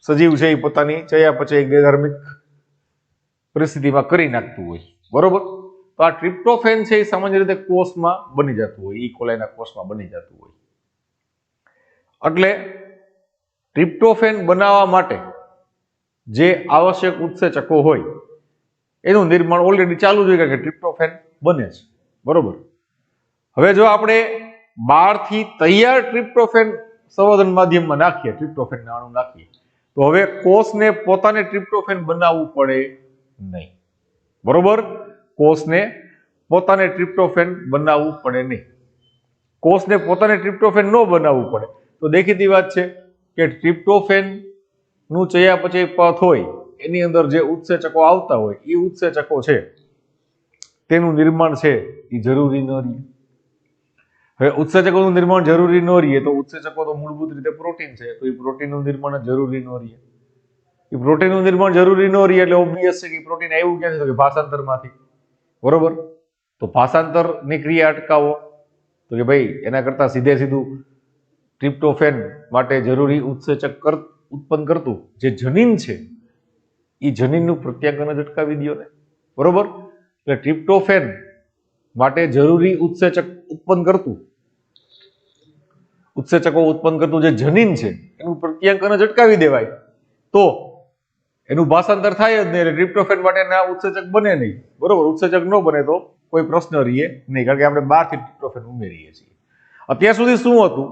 સજીવ છે એ પોતાની ચયાપચય દેહધાર્મિક પરિસ્થિતિમાં કરી નાખતું હોય, બરોબર. તો આ ટ્રિપ્ટોફેન છે એ સામાન્ય રીતે કોષમાં બની જતું હોય, ઈ કોલાઈના કોષમાં બની જતું હોય. એટલે ટ્રિપ્ટોફેન બનાવવા માટે જે આવશ્યક ઉત્સેચકો હોય એનું નિર્માણ ઓલરેડી ચાલુ જ હોય, કારણ કે ટ્રિપ્ટોફેન બને છે, બરોબર. હવે જો આપણે બહારથી તૈયાર ટ્રિપ્ટોફેન સંવર્ધન માધ્યમમાં નાખીએ, ટ્રિપ્ટોફેન અણુ નાખીએ, તો હવે કોષને પોતાને ટ્રિપ્ટોફેન બનાવવું પડે નહીં, બરોબર. કોષને પોતાને ટ્રિપ્ટોફેન બનાવવું પડે નહીં. કોષને પોતાને ટ્રિપ્ટોફેન ન બનાવવું પડે તો દેખીતી વાત છે કે ટ્રિપ્ટોફેન નું ચયાપચય પથ હોય એની અંદર જે ઉત્સેચકો આવતા હોય એ ઉત્સેચકો છે તેનું નિર્માણ છે એ જરૂરી ન રહે. હવે ઉત્સેચકોનું નિર્માણ જરૂરી ન રહે તો ઉત્સેચકો તો મૂળભૂત રીતે પ્રોટીન છે, તો એ પ્રોટીનનું નિર્માણ જરૂરી ન રહે. એ પ્રોટીનનું નિર્માણ જરૂરી ન રહે એટલે ઓબ્વિયસ છે કે પ્રોટીન આવ્યું ક્યાંથી? તો કે ભાષાંતરમાંથી, બરોબર. તો ભાષાંતરની ક્રિયા અટકાવો તો કે ભાઈ એના કરતા સીધે સીધું ટ્રિપ્ટોફેન માટે જરૂરી ઉત્સેચક ઉત્પન્ન કરતું જે જનીન છે એ જનીનનું પ્રત્યાગન જ અટકાવી દો ને, બરોબર. એટલે ટ્રિપ્ટોફેન માટે જરૂરી ઉત્સેચક ઉત્પન્ન કરતું ઉત્સેચકો ઉત્પન્ન કરતું જે જનીન છે એનું પ્રત્યાંકન જ અટકાવી દેવાય તો એનું ભાષાંતર થાય જ નહીં, એટલે ટ્રિપ્ટોફેન માટેના ઉત્સેચક બને નહીં, બરોબર. ઉત્સેચક ન બને તો કોઈ પ્રશ્ન રહીએ નહીં, કારણ કે આપણે બહારથી ટ્રિપ્ટોફેન ઉમેરીએ છીએ. અત્યાર સુધી શું હતું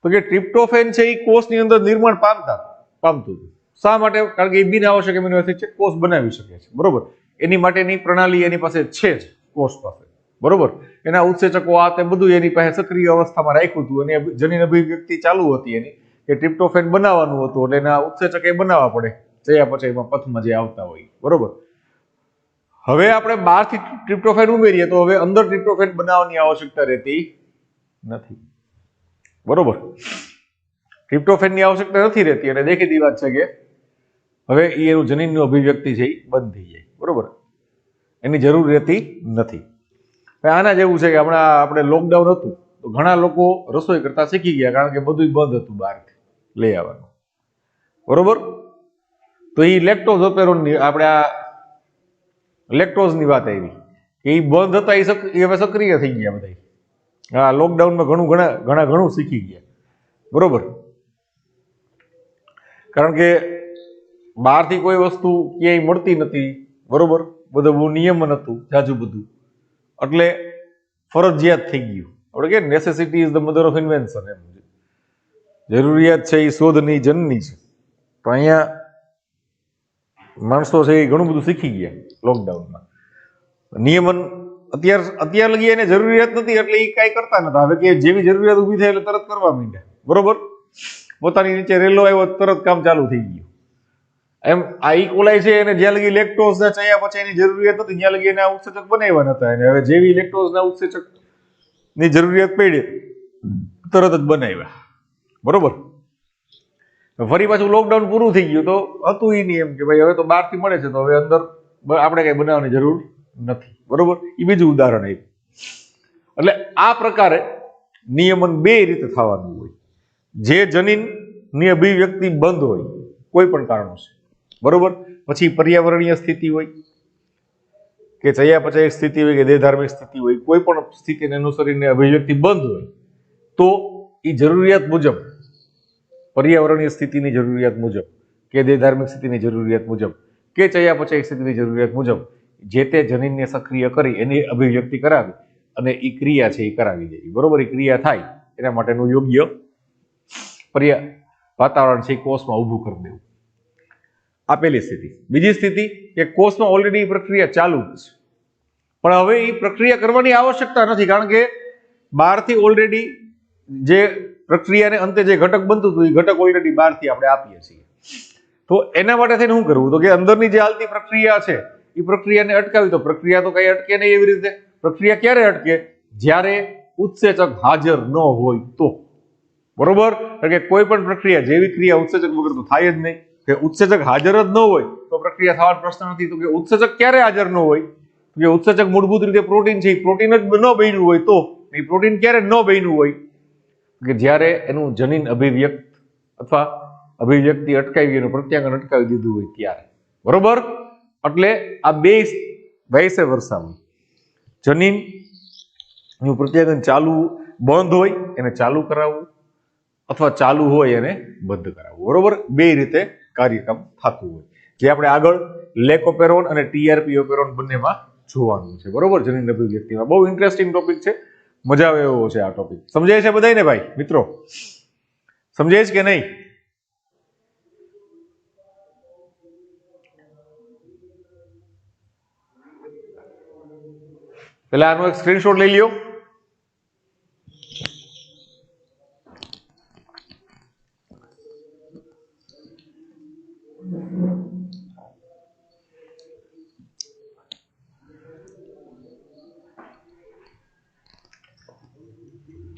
તો કે ટ્રિપ્ટોફેન છે એ કોષની અંદર નિર્માણ પામતું હતું. શા માટે? કારણ કે એ બિન આવશ્યક એમિનો એસિડ છે, કોષ બનાવી શકે છે, બરોબર. એની માટેની પ્રણાલી એની પાસે છે જ, કોષ પાસે, બરોબર. એના ઉત્સેચકો આ તે બધું એની પાસે સક્રિય અવસ્થામાં રાખ્યું હતું, અને જનીન અભિવ્યક્તિ ચાલુ હતી એની કે ટ્રિપ્ટોફેન બનાવવાનું હતું, એટલે એના ઉત્સેચક એ બનાવવા પડે ચયાપચયમાં પથમાં જે આવતા હોય, બરોબર. હવે આપણે બહારથી ટ્રિપ્ટોફેન ઉમેરીએ તો હવે અંદર ટ્રિપ્ટોફેન બનાવવાની આવશ્યકતા રહેતી નથી, બરોબર. ટ્રિપ્ટોફેનની આવશ્યકતા નથી રહેતી અને દેખીતી વાત છે કે હવે એનું જનીનનું અભિવ્યક્તિ છે એ બંધ થઈ જાય, બરોબર. એની જરૂર રહેતી નથી. આના જેવું છે કે હમણાં આપણે લોકડાઉન હતું તો ઘણા લોકો રસોઈ કરતા શીખી ગયા, કારણ કે બધું બંધ હતું બહારથી લઈ આવવાનું, બરોબર. તો એ લેક્ટોઝ ઓપેરોનની આપણે આ લેક્ટોઝની વાત આવી કે એ બંધ હતા, એ હવે સક્રિય થઈ ગયા બધા. હા, લોકડાઉનમાં ઘણું શીખી ગયા, બરોબર. કારણ કે બહારથી કોઈ વસ્તુ ક્યાંય મળતી નથી, બરોબર. બધું બહુ નિયમન હતું જાજુ બધું, એટલે ફરજિયાત થઈ ગયું. આપણે કે necessity is the mother of invention, એમ જરૂરિયાત છે એ શોધની જનની છે. તો અહીંયા માણસો છે એ ઘણું બધું શીખી ગયા લોકડાઉનમાં. નિયમન અત્યાર લગી એને જરૂરિયાત નથી એટલે એ કાંઈ કરતા નતા. હવે કે જેવી જરૂરિયાત ઊભી થાય એટલે તરત કરવા માંડ્યા, બરોબર. પોતાની નીચે રેલો આવ્યો તરત કામ ચાલુ થઈ ગયું. એમ આ ઈ કોલાઈ છે એને જ્યાં લગી લેક્ટોઝ ના ચયા પછી એની જરૂરિયાત નથી ત્યાં લગી એના ઉત્સેચક બનાવ્યા નતા. અને હવે જેવી લેક્ટોઝ ના ઉત્સેચક ની જરૂરિયાત પડી તરત જ બનાવ્યા, બરોબર. ફરી પાછું લોકડાઉન પૂરું થઈ ગયું તો હતું ઈ નહીં એમ કે ભાઈ હવે તો બહારથી મળે છે તો હવે અંદર આપણે કઈ બનાવવાની જરૂર નથી, બરોબર. એ બીજું ઉદાહરણ આપ્યું. એટલે આ પ્રકારે નિયમન બે રીતે થવાનું હોય. જે જનીનની અભિવ્યક્તિ બંધ હોય કોઈ પણ કારણોસર, બરોબર. પછી પર્યાવરણીય સ્થિતિ હોય કે ચયાપચય સ્થિતિ હોય કે દેહધાર્મિક સ્થિતિ હોય, કોઈ પણ સ્થિતિને અનુસરીને અભિવ્યક્તિ બંધ હોય તો એ જરૂરિયાત મુજબ, પર્યાવરણીય સ્થિતિની જરૂરિયાત મુજબ કે દેહધાર્મિક સ્થિતિની જરૂરિયાત મુજબ કે ચયાપચય સ્થિતિની જરૂરિયાત મુજબ જે તે જનીનને સક્રિય કરી એની અભિવ્યક્તિ કરાવી અને એ ક્રિયા છે એ કરાવી દે, બરોબર. એ ક્રિયા થાય એના માટેનું યોગ્ય વાતાવરણ છે એ કોષમાં ઊભું કરી દેવું. આ પહેલી સ્થિતિ. બીજી સ્થિતિ કે કોષમાં ઓલરેડી પ્રક્રિયા ચાલુ છે, પણ હવે એ પ્રક્રિયા કરવાની આવશ્યકતા નથી, કારણ કે બહારથી ઓલરેડી જે પ્રક્રિયાને અંતે જે ઘટક બનતું હતું એ ઘટક ઓલરેડી બહારથી આપણે આપીએ છીએ. તો એના માટે થઈને શું કરવું? તો કે અંદરની જે હાલતી પ્રક્રિયા છે એ પ્રક્રિયાને અટકાવી. તો પ્રક્રિયા તો કઈ અટકે નહીં એવી રીતે. પ્રક્રિયા ક્યારે અટકે? જ્યારે ઉત્સેચક હાજર ન હોય તો, બરોબર. કારણ કે કોઈ પણ પ્રક્રિયા જેવી ક્રિયા ઉત્સેચક વગર તો થાય જ નહીં. કે ઉત્સેચક હાજર જ ન હોય તો પ્રક્રિયા થવાનો પ્રશ્ન નથી. તો કે ઉત્સેચક ક્યારે હાજર ન હોય? કે ઉત્સેચક મૂળભૂત રીતે પ્રોટીન છે, પ્રોટીન જ ન બન્યું હોય તો. એ પ્રોટીન ક્યારે ન બન્યું હોય? કે જ્યારે એનું જનીન અભિવ્યક્ત અથવા અભિવ્યક્તિ અટકાવી, એનું પ્રત્યાંગન અટકાવી દીધું હોય ત્યારે, બરોબર. એટલે આ બે વાઇસ વર્સા હોય. જનીન નું પ્રત્યાંગન ચાલુ બંધ હોય એને ચાલુ કરાવવું, અથવા ચાલુ હોય એને બંધ કરાવવું, બરોબર. બે રીતે કાર્યક્રમ થતું હોય, જે આપણે આગળ લેકોપેરોન અને ટીઆરપી ઓપેરોન બંનેમાં જોવાનું છે, બરોબર. જનીન અભિવ્યક્તિમાં બહુ ઇન્ટરેસ્ટિંગ ટોપિક છે, મજા આવે એવો છે આ ટોપિક. સમજાય છે બધાને ભાઈ મિત્રો? સમજાય છે કે નહીં? પેલા આનો એક સ્ક્રીનશોટ લઈ લ્યો.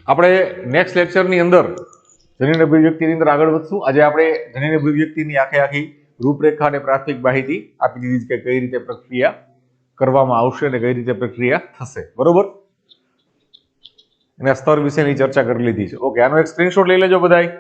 આપણે નેક્સ્ટ લેક્ચરની અંદર જનીન અભિવ્યક્તિની અંદર આગળ વધશું. આજે આપણે જનીન અભિવ્યક્તિની આખી રૂપરેખા અને પ્રાથમિક માહિતી આપી દીધી કે કઈ રીતે પ્રક્રિયા કરવામાં આવશે અને કઈ રીતે પ્રક્રિયા થશે, બરોબર. એના સ્તર વિશેની ચર્ચા કરી લીધી છે. ઓકે, આનો એક સ્ક્રીનશોટ લઈ લેજો બધાય.